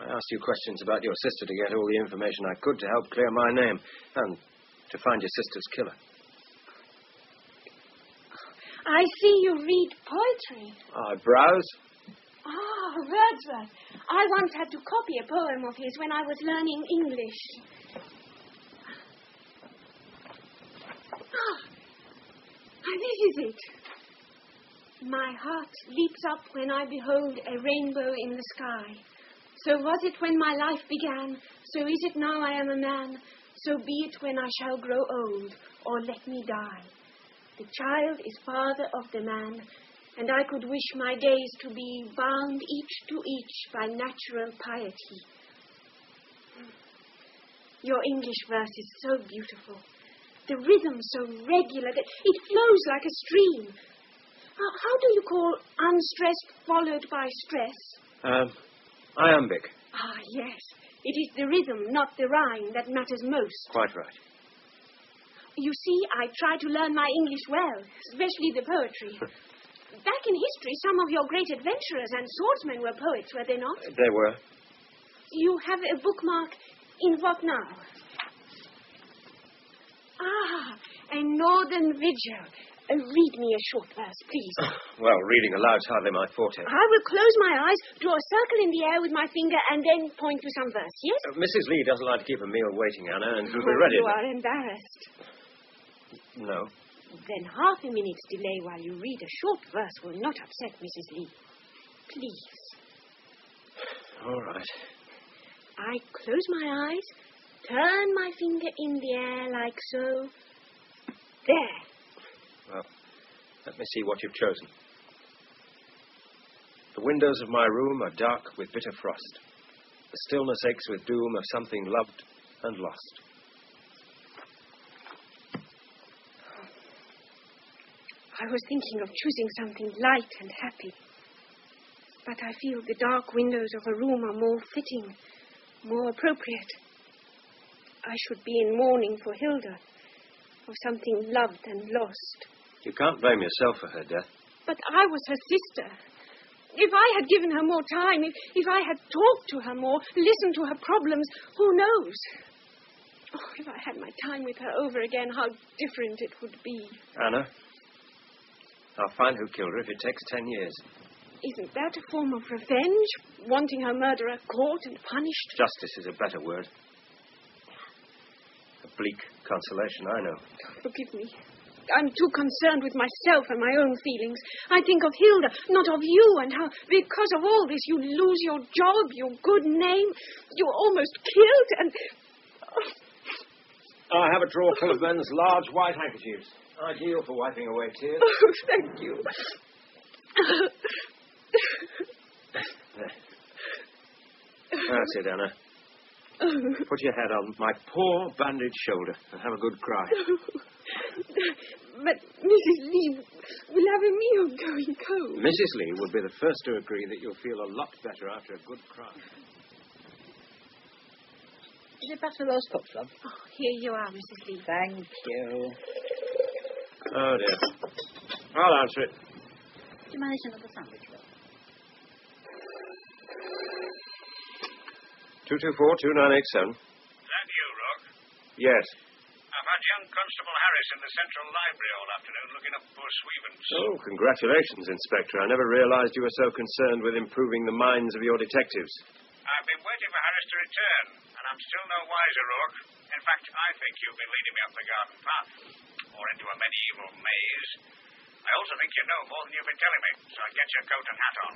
I asked you questions about your sister to get all the information I could to help clear my name and to find your sister's killer. I see you read poetry. I browse. Ah, Wordsworth. I once had to copy a poem of his when I was learning English. This is it. My heart leaps up when I behold a rainbow in the sky. So was it when my life began, so is it now I am a man, so be it when I shall grow old, or let me die. The child is father of the man, and I could wish my days to be bound each to each by natural piety. Your English verse is so beautiful. The rhythm so regular that it flows like a stream. How do you call unstressed followed by stress? Iambic. Ah, yes. It is the rhythm, not the rhyme, that matters most. Quite right. You see, I try to learn my English well, especially the poetry. Back in history, some of your great adventurers and swordsmen were poets, were they not? They were. You have a bookmark in what now? Ah, a northern vigil. Read me a short verse, please. Well, reading aloud's hardly my forte. I will close my eyes, draw a circle in the air with my finger, and then point to some verse, yes? Mrs. Lee doesn't like to keep a meal waiting, Anna, and you'll be ready. You are embarrassed. No. Then half a minute's delay while you read a short verse will not upset Mrs. Lee. Please. All right. I close my eyes, turn my finger in the air like so. There. Well, let me see what you've chosen. The windows of my room are dark with bitter frost. The stillness aches with doom of something loved and lost. I was thinking of choosing something light and happy. But I feel the dark windows of a room are more fitting, more appropriate. I should be in mourning for Hilda, of something loved and lost. You can't blame yourself for her death. But I was her sister. If I had given her more time, if I had talked to her more, listened to her problems, who knows? Oh, if I had my time with her over again, how different it would be. Anna, I'll find who killed her if it takes 10 years. Isn't that a form of revenge? Wanting her murderer caught and punished? Justice is a better word. A bleak consolation, I know. Forgive me. I'm too concerned with myself and my own feelings. I think of Hilda, not of you, and how, because of all this, you lose your job, your good name. You're almost killed, and... I have a drawer full of men's large white handkerchiefs. Ideal for wiping away tears. Oh, thank you. That's it, Anna. Put your head on my poor bandaged shoulder and have a good cry. But Mrs. Lee will have a meal going cold. Mrs. Lee will be the first to agree that you'll feel a lot better after a good cry. Is it better those cups, love? Oh, here you are, Mrs. Lee. Thank you. Oh, dear. I'll answer it. Do you manage another sandwich, love? 224-2987. Is that you, Rock? Yes. I've had young Constable Harris in the Central Library all afternoon looking up poor Sweevens. Oh, congratulations, Inspector. I never realized you were so concerned with improving the minds of your detectives. I've been waiting for Harris to return, and I'm still no wiser, Rock. In fact, I think you've been leading me up the garden path, or into a medieval maze. I also think you know more than you've been telling me, so I'll get your coat and hat on.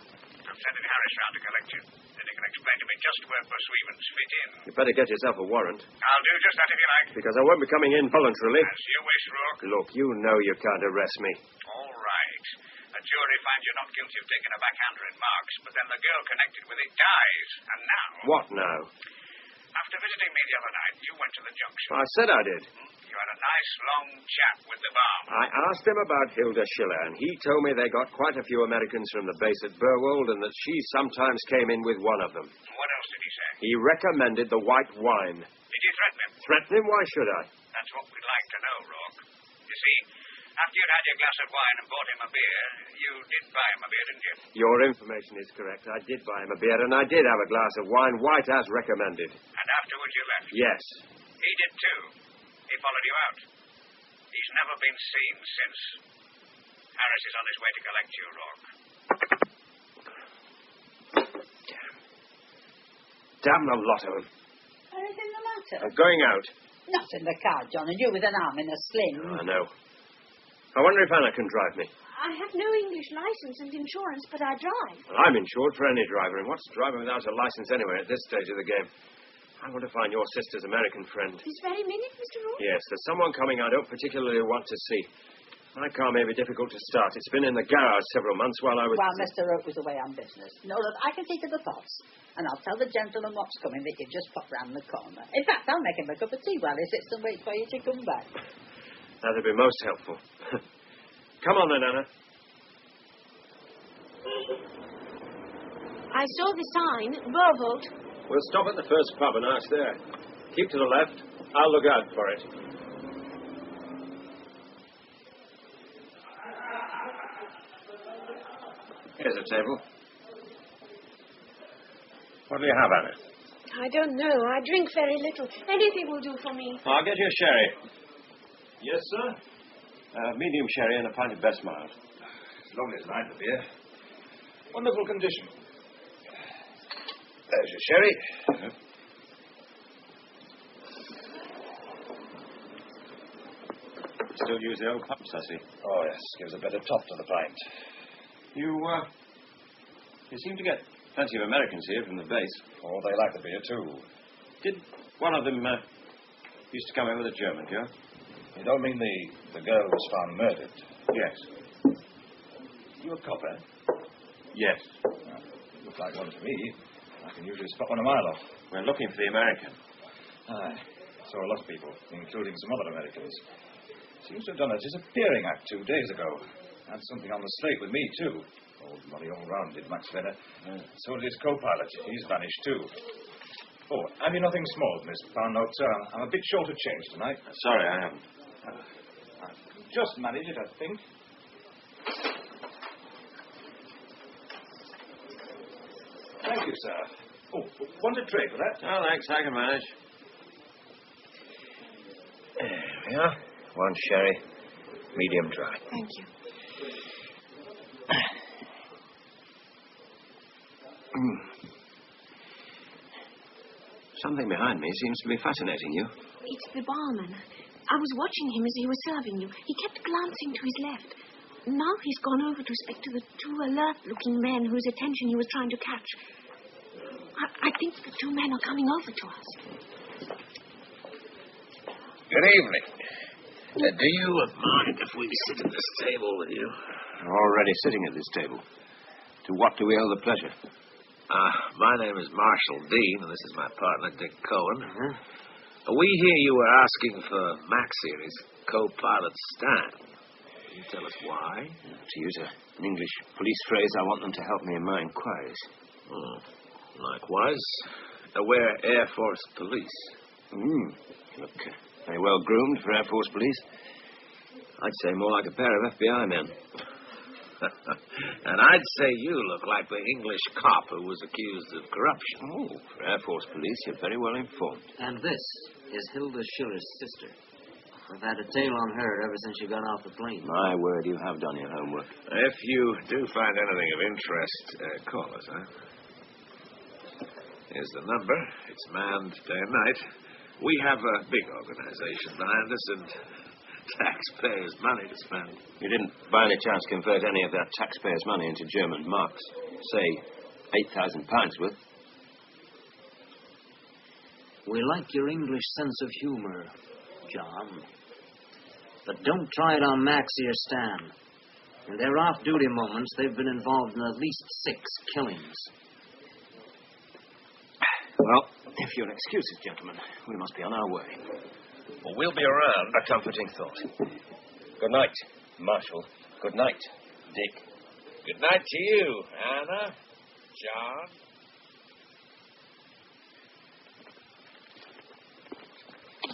I'm sending Harris round to collect you. Then you can explain to me just where Sweevens fit in. You'd better get yourself a warrant. I'll do just that if you like. Because I won't be coming in voluntarily. As you wish, Rook. Look, you know you can't arrest me. All right. A jury finds you're not guilty of taking a backhander in Marks, but then the girl connected with it dies. And now... What now? After visiting me the other night, you went to the junction. I said I did. You had a nice long chat with the barman. I asked him about Hilda Schiller, and he told me they got quite a few Americans from the base at Burwold, and that she sometimes came in with one of them. What else did he say? He recommended the white wine. Did you threaten him? Threaten him? Why should I? That's what we'd like to know, Rook. You see, after you'd had your glass of wine and bought him a beer, you did buy him a beer, didn't you? Your information is correct. I did buy him a beer, and I did have a glass of wine, white as recommended. And afterwards you left? Yes. He did too. He followed you out. He's never been seen since. Harris is on his way to collect you, Rourke. Damn the lot of them. Anything the matter? I'm going out. Not in the car, John, and you with an arm in a sling. I know. I wonder if Anna can drive me. I have no English license and insurance, but I drive. Well, I'm insured for any driver, and what's driving without a license anyway at this stage of the game? I want to find your sister's American friend. This very minute, Mr. Rourke? Yes, there's someone coming I don't particularly want to see. My car may be difficult to start. It's been in the garage several months while I was... While Mr. Rourke was away on business. No, look, I can see to the pots. And I'll tell the gentleman what's coming that you just pop round the corner. In fact, I'll make him a cup of tea while he sits and waits for you to come back. That'd be most helpful. Come on then, Anna. I saw the sign, Burwold. We'll stop at the first pub and ask there. Keep to the left. I'll look out for it. Here's a table. What do you have, Anna? I don't know. I drink very little. Anything will do for me. I'll get you a sherry. Yes, sir? Medium sherry and a pint of best mild. Lovely tonight, the beer. Wonderful condition. There's your sherry. Still use the old pumps, I see. Oh, yes. Gives a better top to the pint. You seem to get plenty of Americans here from the base. Oh, they like the beer, too. Did one of them used to come here with a German girl? You don't mean the girl who was found murdered? Yes. You a cop, eh? Yes. Looked like one to me. I can usually spot one a mile off. We're looking for the American. Aye. Saw a lot of people, including some other Americans. Seems to have done a disappearing act 2 days ago. Had something on the slate with me, too. Old money all round, did Max Fenner. So did his co-pilot. He's vanished, too. Oh, have you nothing small in this pound note, sir? I'm a bit short of change tonight. Sorry, I haven't. I can just manage it, I think. Thank you, sir. Oh, want a tray for that? Oh, thanks. I can manage. There we are. One sherry, medium dry. Thank you. Something behind me seems to be fascinating you. It's the barman. I was watching him as he was serving you. He kept glancing to his left. Now he's gone over to speak to the two alert-looking men whose attention he was trying to catch. I think the two men are coming over to us. Good evening. Do you mind if we sit at this table with you? We're already sitting at this table. To what do we owe the pleasure? My name is Marshall Dean, and this is my partner, Dick Cohen. We hear you were asking for Maxie and his co-pilot, Stan. Can you tell us why? To use an English police phrase, I want them to help me in my inquiries. Likewise, we're Air Force Police. Look very well groomed for Air Force Police. I'd say more like a pair of FBI men. And I'd say you look like the English cop who was accused of corruption. Oh, for Air Force Police, you're very well informed. And this is Hilda Schiller's sister. I've had a tail on her ever since she got off the plane. My word, you have done your homework. If you do find anything of interest, call us, huh? Here's the number. It's manned day and night. We have a big organization behind us and taxpayers' money to spend. You didn't, by any chance, convert any of that taxpayers' money into German marks? Say, £8,000 worth? We like your English sense of humor, John. But don't try it on Maxie or Stan. In their off-duty moments, they've been involved in at least 6 killings. Well, if you'll excuse us, gentlemen, we must be on our way. Well, we'll be around. A comforting thought. Good night, Marshall. Good night, Dick. Good night to you, Anna, John.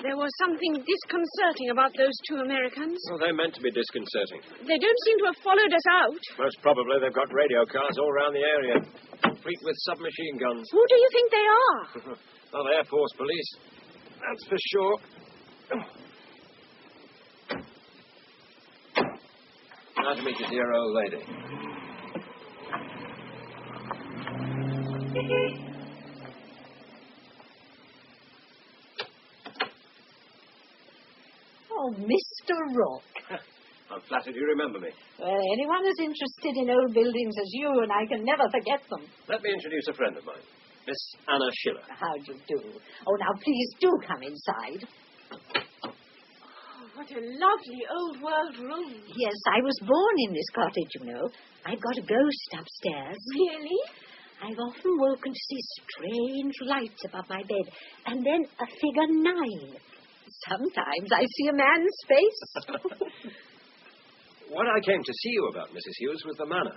There was something disconcerting about those two Americans. Well, they're meant to be disconcerting. They don't seem to have followed us out. Most probably they've got radio cars all around the area, complete with submachine guns. Who do you think they are? Well, the Air Force Police. That's for sure. Now to meet your dear old lady. Oh, Mr. Rook. I'm flattered you remember me. Well, anyone as interested in old buildings as you, and I can never forget them. Let me introduce a friend of mine, Miss Anna Schiller. How do you do? Oh, now, please do come inside. Oh, what a lovely old-world room. Yes, I was born in this cottage, you know. I've got a ghost upstairs. Really? I've often woken to see strange lights above my bed, and then a figure 9. Sometimes I see a man's face. What I came to see you about, Mrs. Hughes, was the manor.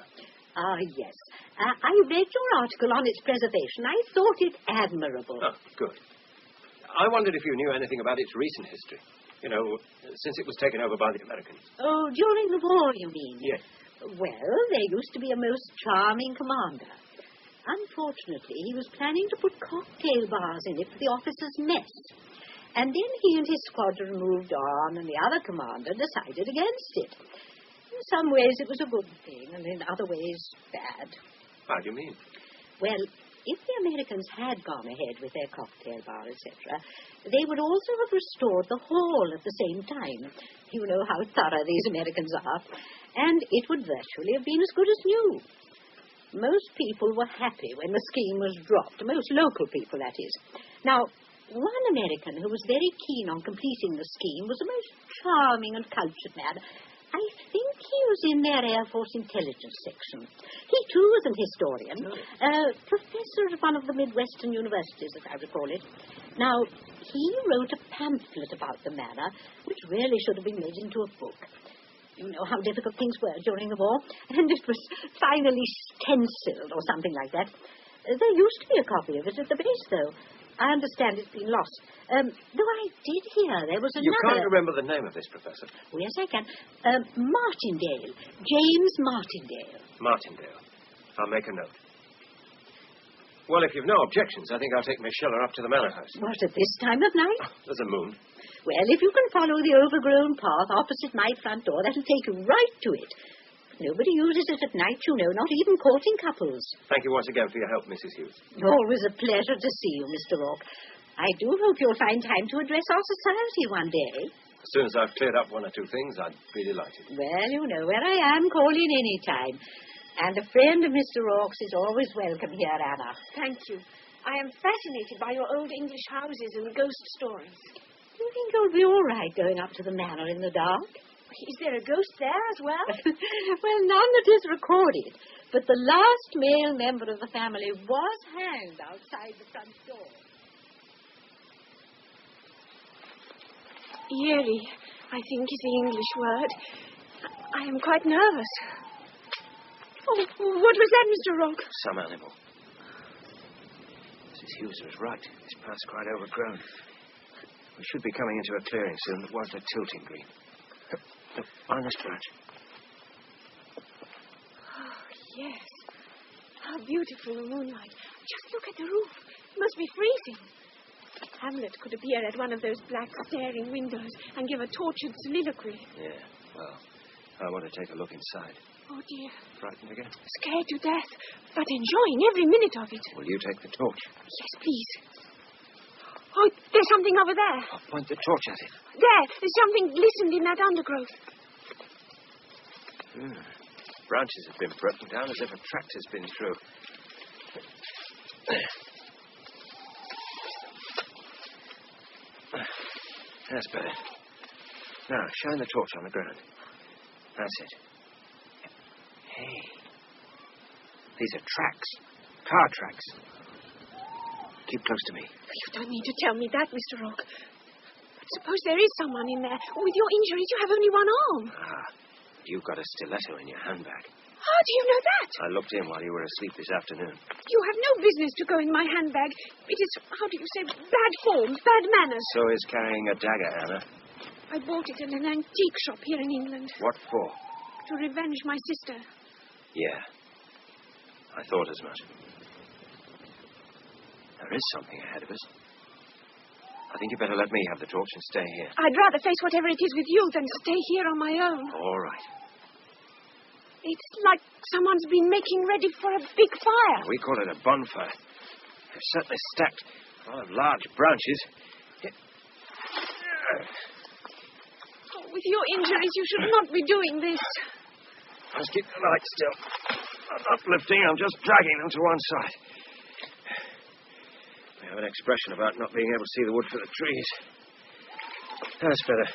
Ah, yes. I read your article on its preservation. I thought it admirable. Oh, good. I wondered if you knew anything about its recent history. You know, since it was taken over by the Americans. Oh, during the war, you mean? Yes. Well, there used to be a most charming commander. Unfortunately, he was planning to put cocktail bars in it for the officers' mess. And then he and his squadron moved on, and the other commander decided against it. In some ways it was a good thing, and in other ways bad. How do you mean? Well, if the Americans had gone ahead with their cocktail bar, etc., they would also have restored the hall at the same time. You know how thorough these Americans are. And it would virtually have been as good as new. Most people were happy when the scheme was dropped. Most local people, that is. Now, one American who was very keen on completing the scheme was a most charming and cultured man. I think he was in their Air Force intelligence section. He, too, was an historian, professor at one of the Midwestern universities, as I recall it. Now, he wrote a pamphlet about the manor, which really should have been made into a book. You know how difficult things were during the war, and it was finally stenciled or something like that. There used to be a copy of it at the base, though. I understand it's been lost. Though I did hear there was another... You can't remember the name of this professor? Oh, yes, I can. Martindale. James Martindale. Martindale. I'll make a note. Well, if you've no objections, I think I'll take Miss Schiller up to the manor house. What, at this time of night? There's a moon. Well, if you can follow the overgrown path opposite my front door, that'll take you right to it. Nobody uses it at night, you know, not even courting couples. Thank you once again for your help, Mrs. Hughes. Always a pleasure to see you, Mr. Rourke. I do hope you'll find time to address our society one day. As soon as I've cleared up one or two things, I'd be delighted. Well, you know where I am. Call in any time. And a friend of Mr. Rourke's is always welcome here, Anna. Thank you. I am fascinated by your old English houses and ghost stories. Do you think you'll be all right going up to the manor in the dark? Is there a ghost there as well? Well, none that is recorded. But the last male member of the family was hanged outside the front door. Eerie, I think, is the English word. I am quite nervous. Oh, what was that, Mr. Rourke? Some animal. Mrs. Hughes was right. This path's quite overgrown. We should be coming into a clearing soon that wasn't a tilting green. Look, on this branch. Oh, yes. How beautiful the moonlight. Just look at the roof. It must be freezing. Hamlet could appear at one of those black staring windows and give a tortured soliloquy. Yeah, well, I want to take a look inside. Oh, dear. Frightened again? Scared to death, but enjoying every minute of it. Will you take the torch? Yes, please. Oh, there's something over there. I'll point the torch at it. There's something glistened in that undergrowth. Branches have been broken down as if a tractor's been through. That's better. Now, shine the torch on the ground. That's it. Hey. These are tracks. Car tracks. Keep close to me. You don't need to tell me that, Mr. Rourke. But suppose there is someone in there. With your injuries, you have only one arm. You've got a stiletto in your handbag. How do you know that? I looked in while you were asleep this afternoon. You have no business to go in my handbag. It is, how do you say, bad forms, bad manners. So is carrying a dagger, Anna. I bought it in an antique shop here in England. What for? To revenge my sister. Yeah. I thought as much. There is something ahead of us. I think you better let me have the torch and stay here. I'd rather face whatever it is with you than stay here on my own. All right. It's like someone's been making ready for a big fire. We call it a bonfire. They've certainly stacked a lot of large branches. Oh, with your injuries, you should not be doing this. Just keep the light still. I'm not lifting, I'm just dragging them to one side. We have an expression about not being able to see the wood for the trees. That's better.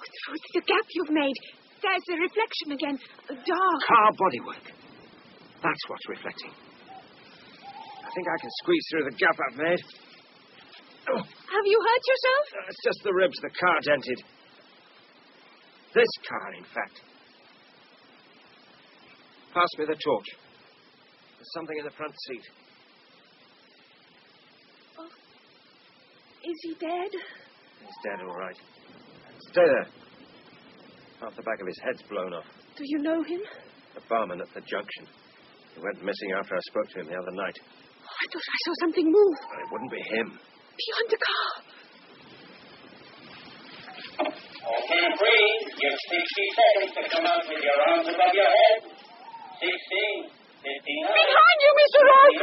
Through the gap you've made, there's the reflection again. Dark. Car bodywork. That's what's reflecting. I think I can squeeze through the gap I've made. Oh. Have you hurt yourself? It's just the ribs the car dented. This car, in fact. Pass me the torch. There's something in the front seat. Oh. Is he dead? He's dead, all right. Stay there. Half the back of his head's blown off. Do you know him? The barman at the junction. He went missing after I spoke to him the other night. Oh, I thought I saw something move. Well, it wouldn't be him. Behind the car. Okay, freeze. You have 60 seconds to come out with your arms above your head. 60, 59. Behind you, Mr. Rock!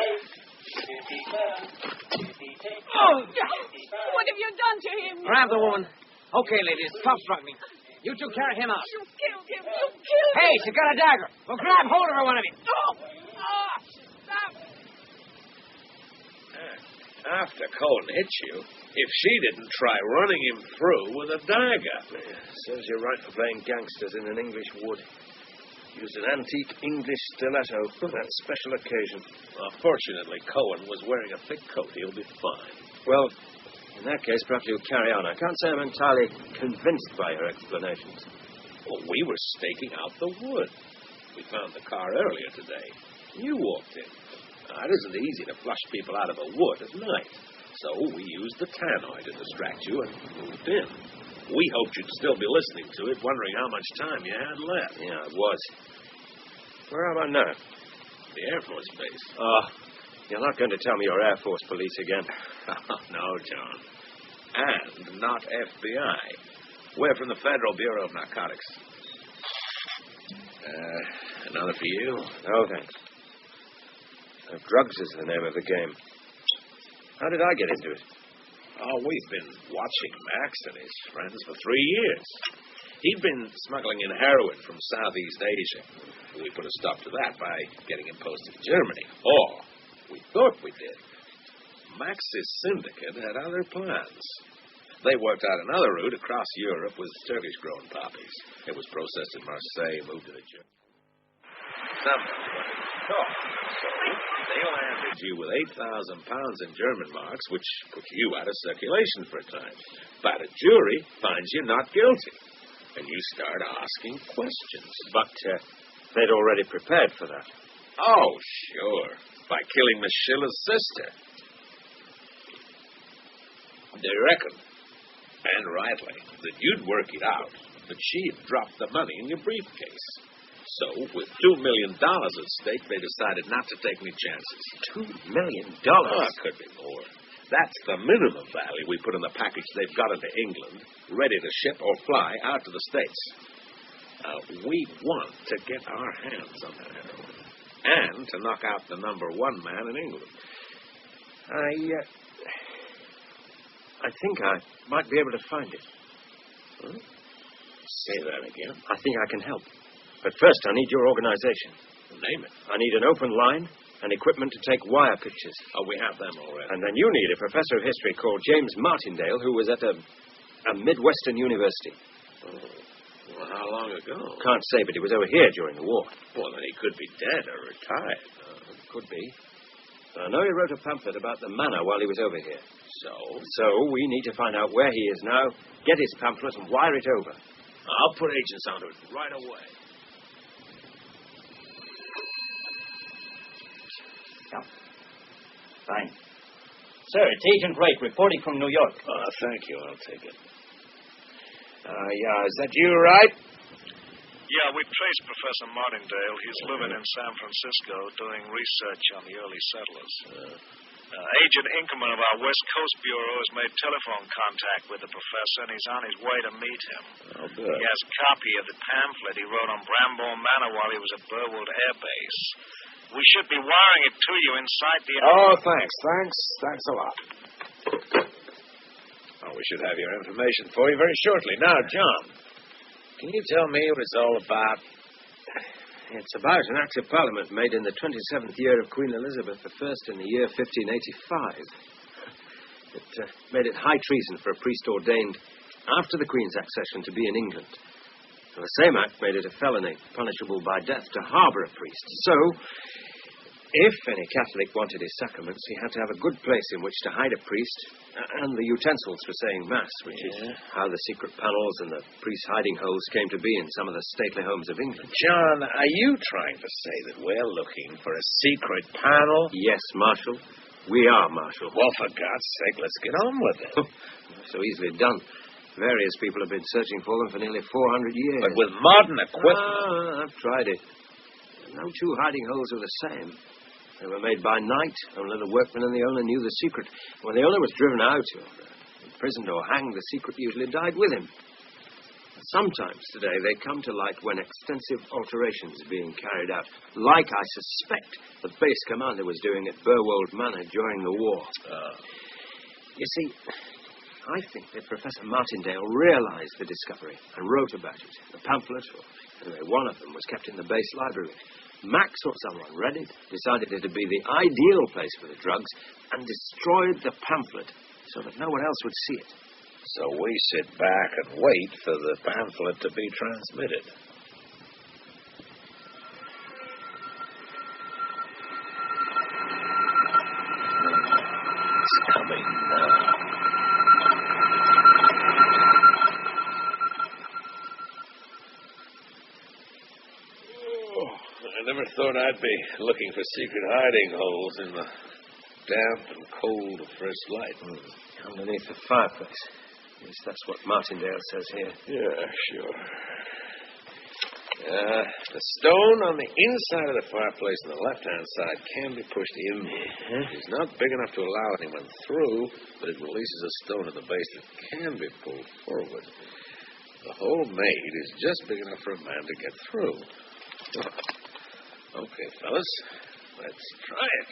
57, 56. Oh, what have you done to him? Grab the woman. Okay, ladies, tough struggling. You two carry him out. You killed him. You killed him. Hey, she's got a dagger. Well, grab hold of her, one of you. Oh! Stop! After Cohen hit you, if she didn't try running him through with a dagger. Serves you right for playing gangsters in an English wood. Used an antique English stiletto for that special occasion. Well, fortunately, Cohen was wearing a thick coat. He'll be fine. Well, in that case, perhaps you'll carry on. I can't say I'm entirely convinced by your explanations. Well, we were staking out the wood. We found the car earlier today. You walked in. Now, it isn't easy to flush people out of a wood at night. So we used the tannoy to distract you and moved in. We hoped you'd still be listening to it, wondering how much time you had left. Yeah, I was. Where am I now? The Air Force Base. Oh, you're not going to tell me you're Air Force Police again. No, John. And not FBI. We're from the Federal Bureau of Narcotics. Another for you? No, thanks. Drugs is the name of the game. How did I get into it? Oh, we've been watching Max and his friends for 3 years. He'd been smuggling in heroin from Southeast Asia. We put a stop to that by getting him posted to Germany. Or we thought we did. Max's syndicate had other plans. They worked out another route across Europe with Turkish-grown poppies. It was processed in Marseille, moved to the German. Someone wanted to talk, so they landed you with 8,000 pounds in German marks, which put you out of circulation for a time. But a jury finds you not guilty, and you start asking questions. But they'd already prepared for that. Oh, sure, by killing Miss Schiller's sister. They reckoned, and rightly, that you'd work it out, that she'd dropped the money in your briefcase. So, with $2 million at stake, they decided not to take any chances. $2 million? Oh, it could be more. That's the minimum value we put in the package they've got into England, ready to ship or fly out to the States. We want to get our hands on that heroin, and to knock out the number one man in England. I think I might be able to find it. Huh? Say that again. I think I can help. But first, I need your organization. Name it. I need an open line and equipment to take wire pictures. Oh, we have them already. And then you need a professor of history called James Martindale, who was at a Midwestern university. Oh, well, how long ago? Can't say, but he was over here during the war. Well, then he could be dead or retired. Could be. But I know he wrote a pamphlet about the manor while he was over here. So we need to find out where he is now, get his pamphlet, and wire it over. I'll put agents onto it right away. Fine. Sir, it's Agent Wright reporting from New York. Thank you. I'll take it. Is that you, Wright? Yeah, we traced Professor Martindale. He's living in San Francisco doing research on the early settlers. Agent Inkerman of our West Coast Bureau has made telephone contact with the professor, and he's on his way to meet him. Oh, good. He has a copy of the pamphlet he wrote on Bramble Manor while he was at Burwood Air Base. We should be wiring it to you inside the... Oh, thanks. Thanks a lot. Oh, we should have your information for you very shortly. Now, John, can you tell me what it's all about? It's about an Act of Parliament made in the 27th year of Queen Elizabeth I in the year 1585. It made it high treason for a priest ordained after the Queen's accession to be in England. And the same act made it a felony, punishable by death, to harbour a priest. So, if any Catholic wanted his sacraments, he had to have a good place in which to hide a priest and the utensils for saying Mass, which is how the secret panels and the priest hiding holes came to be in some of the stately homes of England. John, are you trying to say that we're looking for a secret panel? Yes, Marshal. We are, Marshal. Well, for God's sake, let's get on with it. So easily done. Various people have been searching for them for nearly 400 years. But with modern equipment... I've tried it. No two hiding holes are the same. They were made by night. Only the workman and the owner knew the secret. When the owner was driven out or imprisoned or hanged, the secret usually died with him. Sometimes today they come to light when extensive alterations are being carried out, like I suspect the base commander was doing at Burwold Manor during the war. You see, I think that Professor Martindale realized the discovery and wrote about it. The pamphlet, or anyway, one of them, was kept in the base library. Max or someone read it, decided it would be the ideal place for the drugs, and destroyed the pamphlet so that no one else would see it. So we sit back and wait for the pamphlet to be transmitted. It's coming now. I never thought I'd be looking for secret hiding holes in the damp and cold of first light. Underneath the fireplace. Yes, that's what Martindale says here. Yeah, sure. The stone on the inside of the fireplace on the left-hand side can be pushed inward. It's not big enough to allow anyone through, but it releases a stone at the base that can be pulled forward. The hole made is just big enough for a man to get through. Okay, fellas, let's try it.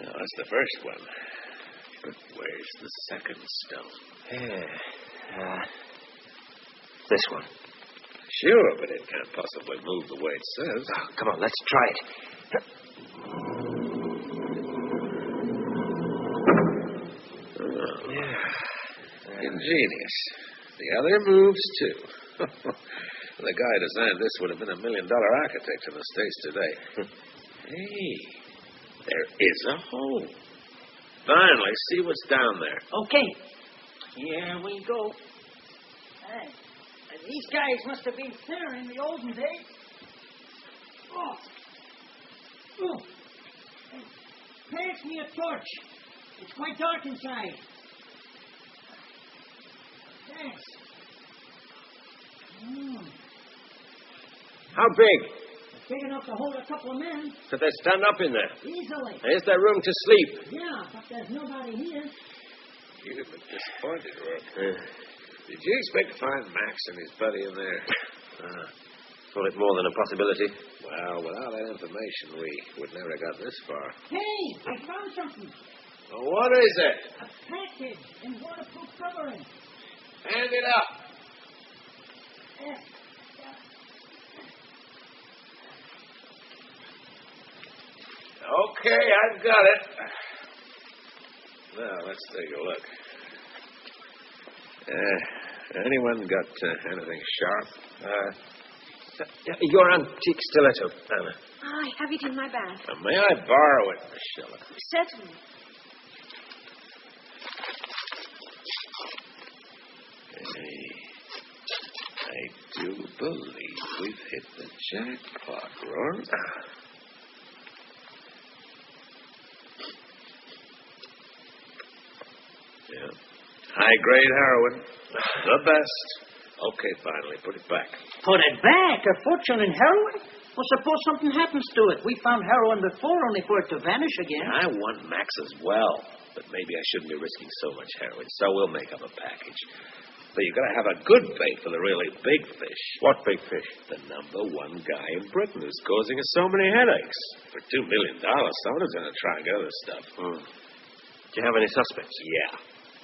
Now, that's the first one. But where's the second stone? This one. Sure, but it can't possibly move the way it says. Oh, come on, let's try it. Ingenious. The other moves, too. The guy who designed this would have been $1 million architect in the States today. Hey, there is a hole. Finally, see what's down there. Okay. Here we go. These guys must have been there in the olden days. Hey, pass me a torch. It's quite dark inside. Thanks. How big? Big enough to hold a couple of men. Could they stand up in there? Easily. Is there room to sleep? Yeah, but there's nobody here. You'd have been disappointed, Rook. Did you expect to find Max and his buddy in there? Thought it more than a possibility. Well, without that information, we would never have got this far. Hey, I found something. Well, what is it? A package in waterproof covering. Hand it up. Okay, I've got it. Now, let's take a look. Anyone got anything sharp? Your antique stiletto, Anna. I have it in my bag. May I borrow it, Miss Shelley? Certainly. I do believe we've hit the jackpot, Ron. Yeah. High-grade heroin. The best. Okay, finally, put it back. Put it back? A fortune in heroin? Well, suppose something happens to it. We found heroin before, only for it to vanish again. I want Max as well, but maybe I shouldn't be risking so much heroin, so we'll make up a package. But you've got to have a good bait for the really big fish. What big fish? The #1 guy in Britain who's causing us so many headaches. For $2 million, someone's going to try and get other stuff. Do you have any suspects? Yeah.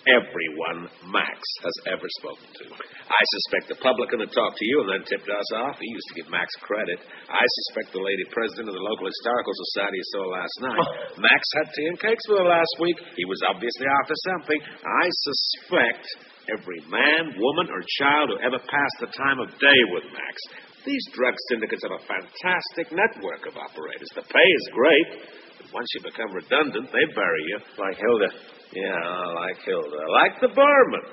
Everyone Max has ever spoken to. I suspect the publican had talked to you and then tipped us off. He used to give Max credit. I suspect the lady president of the local historical society you saw last night. Max had tea and cakes with her last week. He was obviously after something. I suspect every man, woman, or child who ever passed the time of day with Max. These drug syndicates have a fantastic network of operators. The pay is great, but once you become redundant, they bury you. Like Hilda. Yeah, like Hilda. Like the barman.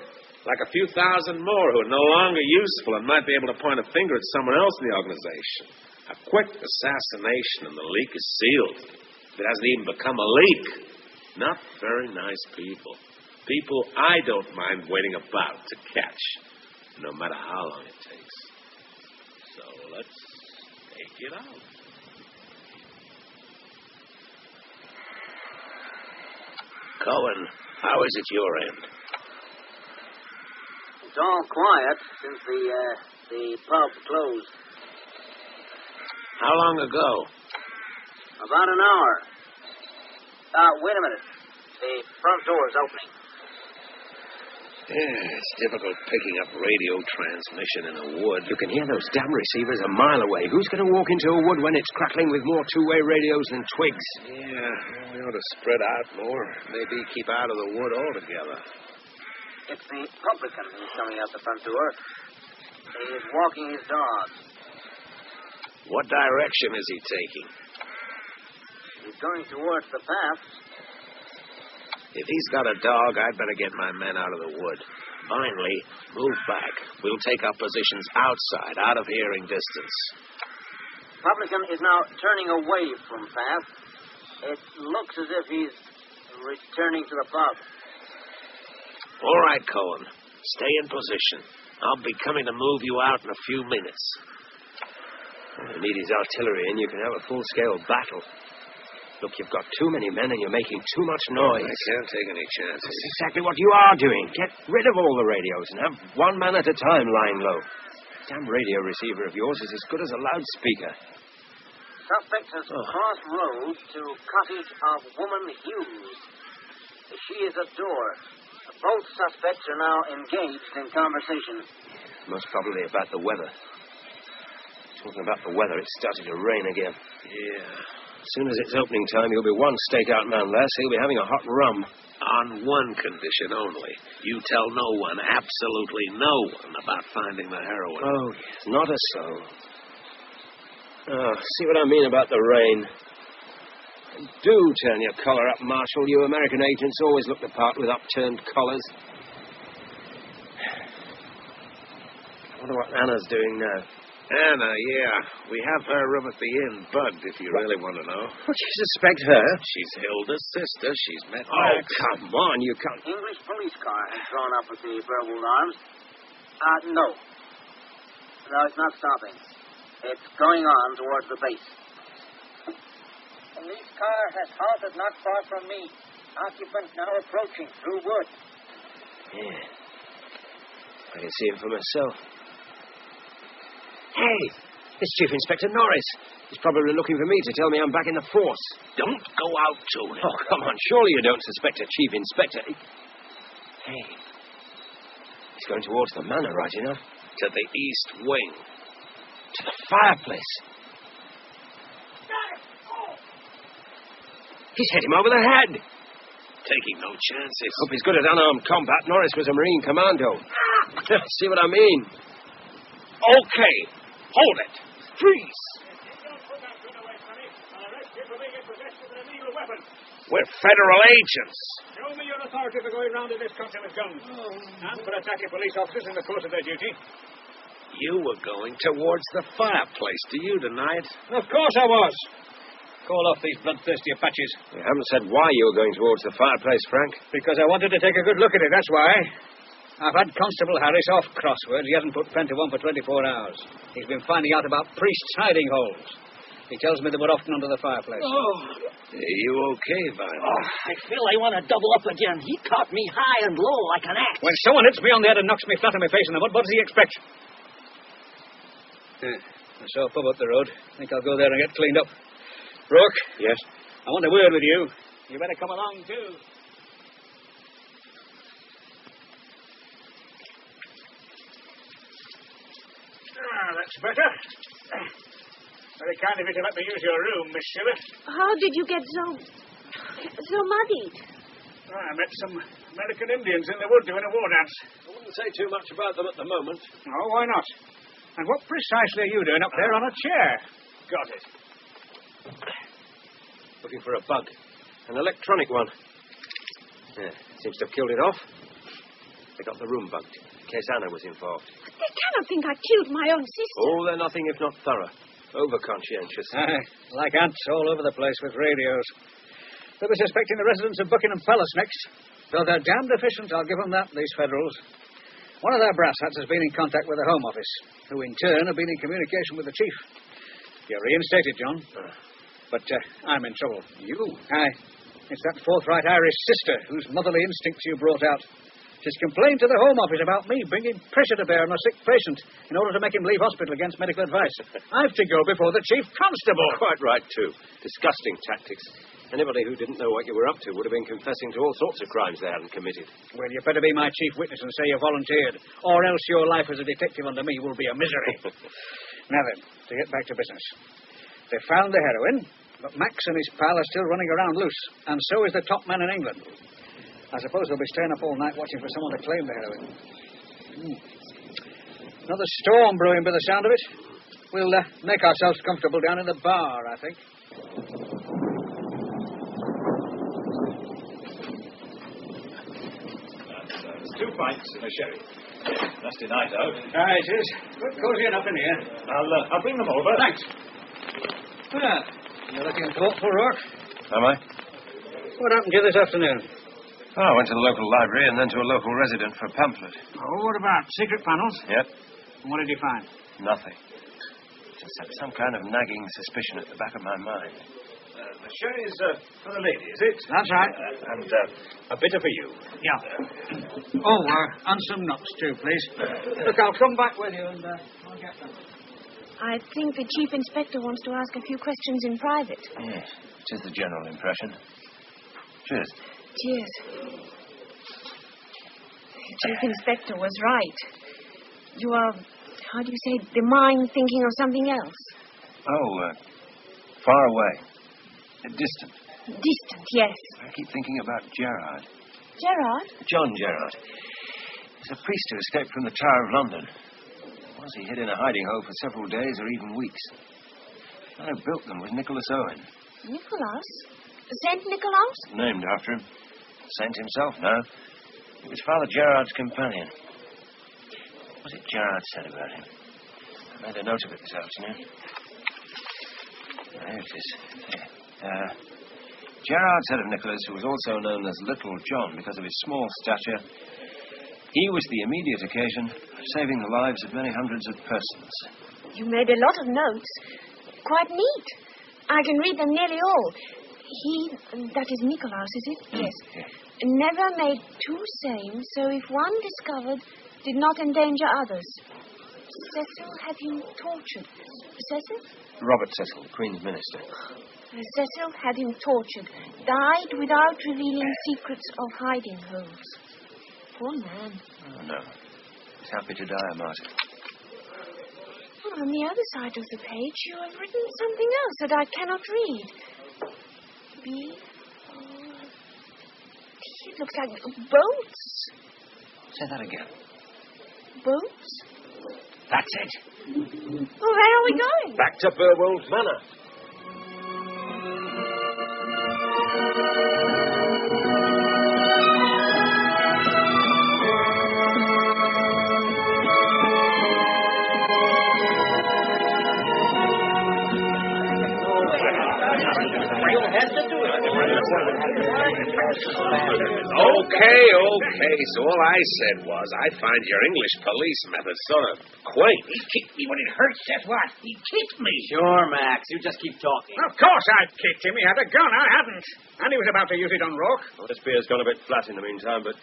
Like a few thousand more who are no longer useful and might be able to point a finger at someone else in the organization. A quick assassination and the leak is sealed. It hasn't even become a leak. Not very nice people. People I don't mind waiting about to catch, no matter how long it takes. So let's take it out. Cohen, how is it your end? It's all quiet since the pub closed. How long ago? About an hour. Wait a minute. The front door's opening. Yeah, it's difficult picking up radio transmission in a wood. You can hear those damn receivers a mile away. Who's going to walk into a wood when it's crackling with more two-way radios than twigs? Yeah, we ought to spread out more. Maybe keep out of the wood altogether. It's the publican who's coming out the front door. He's walking his dog. What direction is he taking? He's going towards the path. If he's got a dog, I'd better get my men out of the wood. Finally, move back. We'll take up positions outside, out of hearing distance. Publican is now turning away from path. It looks as if he's returning to the pub. All right, Cohen. Stay in position. I'll be coming to move you out in a few minutes. All you need is artillery, and you can have a full-scale battle. Look, you've got too many men, and you're making too much noise. I can't take any chances. That's exactly what you are doing. Get rid of all the radios and have one man at a time lying low. That damn radio receiver of yours is as good as a loudspeaker. Suspect has crossed road to cottage of woman Hughes. She is at door. Both suspects are now engaged in conversation. Most probably about the weather. Talking about the weather, it's starting to rain again. Yeah. As soon as it's opening time, you'll be one stakeout man less. He'll be having a hot rum. On one condition only. You tell no one, absolutely no one, about finding the heroin. Oh, yes, not a soul. Oh, see what I mean about the rain? Do turn your collar up, Marshal. You American agents always look the part with upturned collars. I wonder what Anna's doing now. Anna, yeah. We have her room at the inn bugged, if you really want to know. What, you suspect her? She's Hilda's sister. She's met Oh, Max. come on, you can't... English police car has drawn up with the Burwood Arms. No. No, it's not stopping. It's going on towards the base. Police car has halted not far from me. Occupant now approaching through wood. Yeah. I can see him for myself. Hey, it's Chief Inspector Norris. He's probably looking for me to tell me I'm back in the force. Don't go out to him. Oh, come on. Surely you don't suspect a Chief Inspector. Hey. He's going towards the manor, right enough? To the east wing. To the fireplace. He's hit him over the head. Taking no chances. Hope he's good at unarmed combat. Norris was a Marine commando. See what I mean? Okay. Hold it. Freeze. We're federal agents. Show me your authority for going round in this country with guns. And for attacking police officers in the course of their duty. You were going towards the fireplace. Do you deny it? Of course I was. Call off these bloodthirsty Apaches. You haven't said why you were going towards the fireplace, Frank. Because I wanted to take a good look at it, that's why. I've had Constable Harris off crosswords. He hasn't put pen to one for 24 hours. He's been finding out about priests' hiding holes. He tells me they were often under the fireplace. Oh. Are you okay, Vine? Oh, I feel I want to double up again. He caught me high and low like an axe. When someone hits me on the head and knocks me flat on my face in the mud, what does he expect? I saw a pub up the road. I think I'll go there and get cleaned up. Rourke? Yes? I want a word with you. You better come along, too. That's better. Very kind of you to let me use your room, Miss Shiller. How did you get so muddied? I met some American Indians in the wood doing a war dance. I wouldn't say too much about them at the moment. Oh, why not? And what precisely are you doing up there on a chair? Got it. Looking for a bug. An electronic one. Yeah, seems to have killed it off. They got the room bugged, in case Anna was involved. They cannot think I killed my own sister. Oh, they're nothing if not thorough. Over-conscientious. Aye, like ants all over the place with radios. They'll be suspecting the residents of Buckingham Palace next. Though they're damned efficient, I'll give them that, these Federals. One of their brass hats has been in contact with the Home Office, who in turn have been in communication with the Chief. You're reinstated, John. But I'm in trouble. You? Aye. It's that forthright Irish sister whose motherly instincts you brought out. She's complained to the Home Office about me bringing pressure to bear on a sick patient in order to make him leave hospital against medical advice. I have to go before the Chief Constable. Quite right, too. Disgusting tactics. Anybody who didn't know what you were up to would have been confessing to all sorts of crimes they hadn't committed. Well, you better be my chief witness and say you volunteered, or else your life as a detective under me will be a misery. Now then, to get back to business. They found the heroin, but Max and his pal are still running around loose, and so is the top man in England. I suppose they'll be staying up all night watching for someone to claim the heroin. Another storm brewing by the sound of it. We'll make ourselves comfortable down in the bar, I think. There's 2 pints and a sherry. Nasty night out. Aye, it is. Good cozy enough in here. I'll bring them over. Thanks. Well, you're looking thoughtful, Rourke. Am I? What happened to you this afternoon? Oh, I went to the local library and then to a local resident for a pamphlet. Oh, what about? Secret panels? Yep. And what did you find? Nothing. Just had some kind of nagging suspicion at the back of my mind. The sherry's for the lady, is it? That's right. And a bitter for you. Yeah. Oh, and some nuts too, please. Look, I'll come back with you and I'll get them. I think the Chief Inspector wants to ask a few questions in private. Yes, it is the general impression. Cheers. Cheers. The Chief Inspector was right. You are, how do you say, the mind thinking of something else? Oh, far away. Distant. Distant, yes. I keep thinking about Gerard. Gerard? John Gerard. He's a priest who escaped from the Tower of London. Was he hid in a hiding hole for several days or even weeks? The man who built them was Nicholas Owen. Nicholas? Saint Nicholas? Named after him. Saint himself, no. He was Father Gerard's companion. What was it Gerard said about him? I made a note of it this afternoon. There it is. Gerard said of Nicholas, who was also known as Little John because of his small stature, he was the immediate occasion of saving the lives of many hundreds of persons. You made a lot of notes. Quite neat. I can read them nearly all. He, that is Nicholas, is it? Yes. Never made two same, so if one discovered, did not endanger others. Cecil had him tortured. Cecil? Robert Cecil, Queen's Minister. Cecil had him tortured. Died without revealing secrets of hiding holes. Poor man. Oh, no. He's happy to die a martyr. Oh, on the other side of the page, you have written something else that I cannot read. It looks like boats. Say that again. Boats? That's it. Well, where are we going? Back to Burwold Manor. Okay. So all I said was I find your English police method sort of quaint. He kicked me when it hurt, that's what. He kicked me. Sure, Max. You just keep talking. Of course I kicked him. He had a gun. I hadn't. And he was about to use it on Rourke. Well, this beer's gone a bit flat in the meantime, but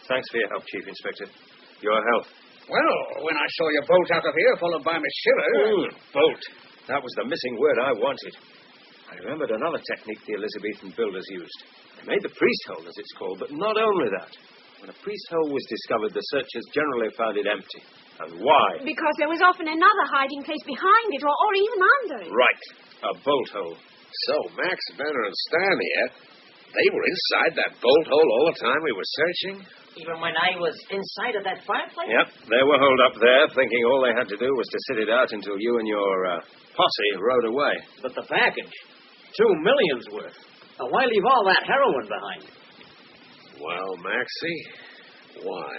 thanks for your help, Chief Inspector. Your help. Well, when I saw you bolt out of here, followed by Miss Schiller... Bolt. That was the missing word I wanted. I remembered another technique the Elizabethan builders used. They made the priest hole, as it's called, but not only that. When a priest hole was discovered, the searchers generally found it empty. And why? Because there was often another hiding place behind it, or even under it. Right. A bolt hole. So Max, Benner, and Stan here, they were inside that bolt hole all the time we were searching? Even when I was inside of that fireplace? Yep. They were holed up there, thinking all they had to do was to sit it out until you and your posse rode away. But the package, $2 million's worth. Now, why leave all that heroin behind? Well, Maxie, why?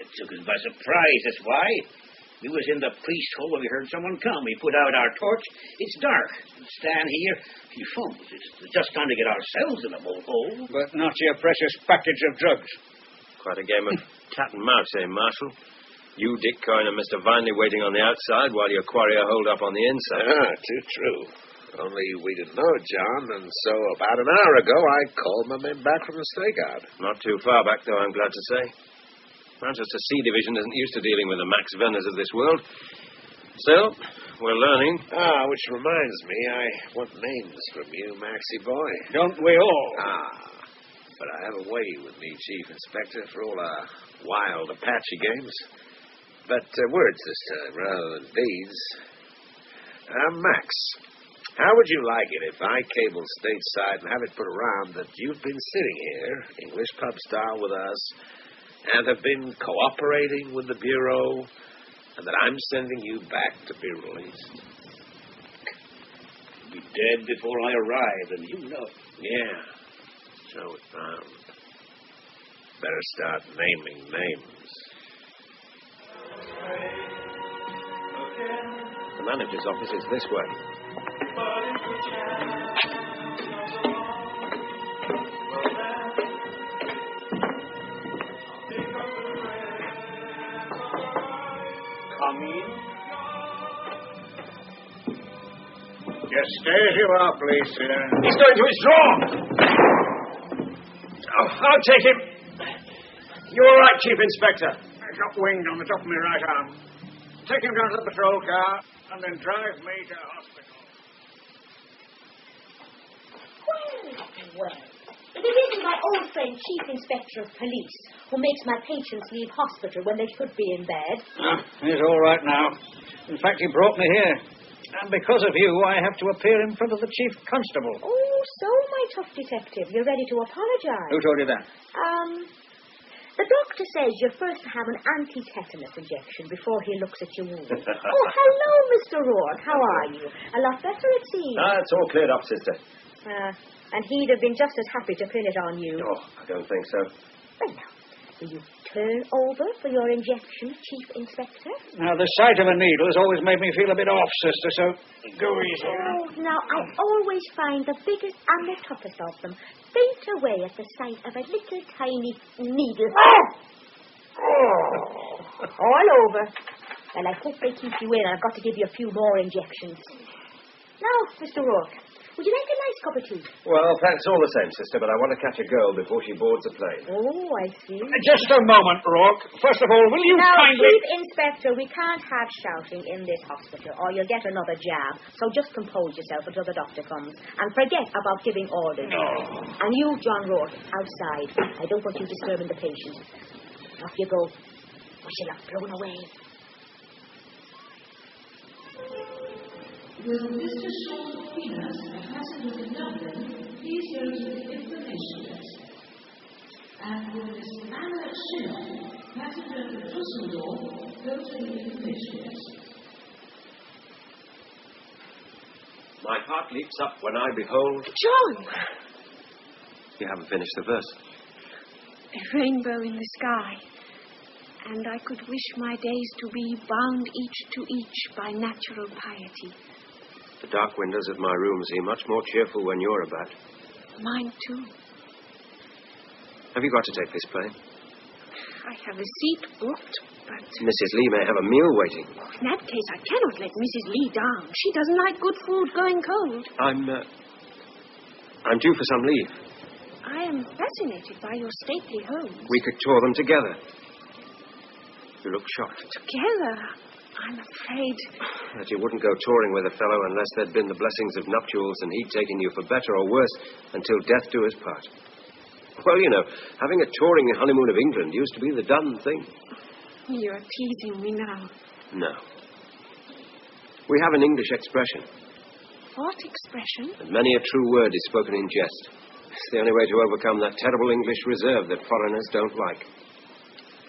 It took us by surprise, that's why. We was in the priest hole when we heard someone come. We put out our torch. It's dark. Stan here, he fumbles. It's just time to get ourselves in the bolt hole. But not your precious package of drugs. Quite a game of cat and mouse, eh, Marshal? You, Dick Coyne, and Mr. Vinley waiting on the outside while your quarry are holed up on the inside. Too true. Only we didn't know it, John, and so about an hour ago I called my men back from the stakeout. Not too far back, though, I'm glad to say. Manchester C Division isn't used to dealing with the Max Verners of this world. Still, we're learning. Which reminds me, I want names from you, Maxie boy. Don't we all? But I have a way with me, Chief Inspector, for all our wild Apache games. But words this time, rather than deeds. Max, how would you like it if I cabled stateside and have it put around that you've been sitting here, English pub style with us, and have been cooperating with the Bureau, and that I'm sending you back to be released? You'll be dead before I arrive, and you know. Yeah, so it found. Better start naming names. The manager's office is this way. Come in. Just stay as you are, please, sir. He's going to his drawer! Oh, I'll take him. You all right, Chief Inspector? I got winged on the top of my right arm. Take him down to the patrol car and then drive me to hospital. Well, if it isn't my old friend, Chief Inspector of Police, who makes my patients leave hospital when they should be in bed. He's all right now. In fact, he brought me here. And because of you, I have to appear in front of the Chief Constable. Oh, so, my tough detective, you're ready to apologize. Who told you that? The doctor says you're first to have an anti-tetanus injection before he looks at your wound. Oh, hello, Mr. Rourke. How are you? A lot better, it seems. It's all cleared up, sister. And he'd have been just as happy to pin it on you. Oh, I don't think so. Well, now, will you turn over for your injection, Chief Inspector? Now, the sight of a needle has always made me feel a bit off, sister, so go easy. Oh, now, I always find the biggest and the toughest of them faint away at the sight of a little tiny needle. All over. Well, I hope they keep you in. I've got to give you a few more injections. Now, Mr. Rourke, would you like a nice cup of tea? Well, thanks all the same, sister, but I want to catch a girl before she boards a plane. Oh, I see. Just a moment, Rourke. First of all, will you now, kindly... Chief Inspector, we can't have shouting in this hospital, or you'll get another jab. So just compose yourself until the doctor comes, and forget about giving orders. Oh. And you, John Rourke, outside. I don't want you disturbing the patient. Off you go. Or she'll have blown away. Will Mr. Sean Peanuts, a passenger in London, please go to the information desk? And will Miss Anna Schiller, passenger from Dusseldorf, go to the information desk? My heart leaps up when I behold... John! You haven't finished the verse. A rainbow in the sky. And I could wish my days to be bound each to each by natural piety. The dark windows of my room seem much more cheerful when you're about. Mine, too. Have you got to take this plane? I have a seat booked, but... Mrs. Lee may have a meal waiting. In that case, I cannot let Mrs. Lee down. She doesn't like good food going cold. I'm due for some leave. I am fascinated by your stately homes. We could tour them together. You look shocked. Together? I'm afraid... That you wouldn't go touring with a fellow unless there'd been the blessings of nuptials and he'd taken you for better or worse until death do us part. Well, you know, having a touring honeymoon of England used to be the done thing. You're teasing me now. No. We have an English expression. What expression? And many a true word is spoken in jest. It's the only way to overcome that terrible English reserve that foreigners don't like.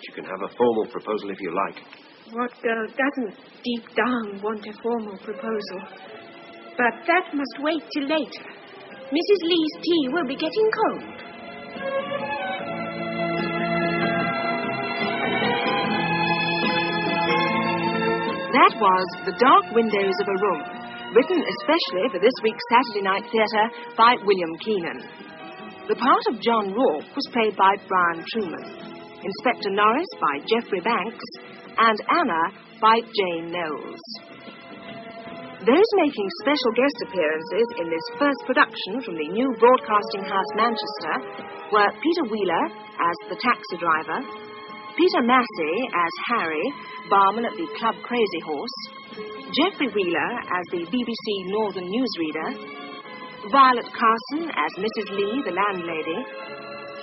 You can have a formal proposal if you like. What girl doesn't deep down want a formal proposal? But that must wait till later. Mrs. Lee's tea will be getting cold. That was The Dark Windows of a Room, written especially for this week's Saturday Night Theatre by William Keenan. The part of John Rourke was played by Brian Truman, Inspector Norris by Geoffrey Banks, and Anna by Jane Knowles. Those making special guest appearances in this first production from the new broadcasting house Manchester were Peter Wheeler as the taxi driver, Peter Massey as Harry, barman at the Club Crazy Horse, Geoffrey Wheeler as the BBC Northern newsreader, Violet Carson as Mrs. Lee, the landlady,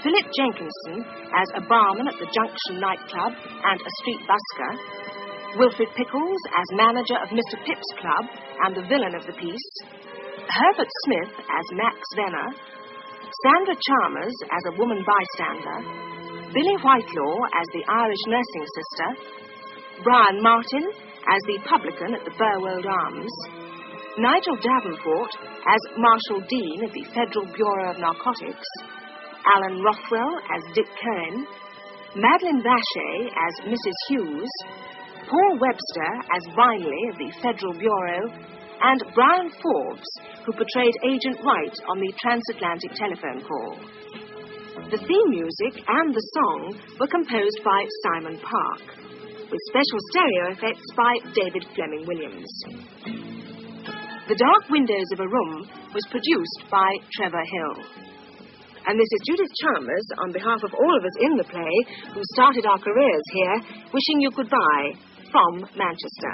Philip Jenkinson as a barman at the Junction nightclub and a street busker, Wilfred Pickles as manager of Mr. Pip's club and the villain of the piece, Herbert Smith as Max Venner, Sandra Chalmers as a woman bystander, Billy Whitelaw as the Irish nursing sister, Brian Martin as the publican at the Burwold Arms, Nigel Davenport as Marshal Dean of the Federal Bureau of Narcotics, Alan Rothwell as Dick Cohen, Madeline Vacher as Mrs. Hughes, Paul Webster as Vinley of the Federal Bureau, and Brian Forbes, who portrayed Agent Wright on the transatlantic telephone call. The theme music and the song were composed by Simon Park, with special stereo effects by David Fleming Williams. The Dark Windows of a Room was produced by Trevor Hill. And this is Judith Chalmers, on behalf of all of us in the play who started our careers here, wishing you goodbye from Manchester.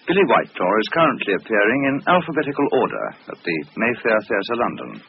Billy Whitelaw is currently appearing in alphabetical order at the Mayfair Theatre, London.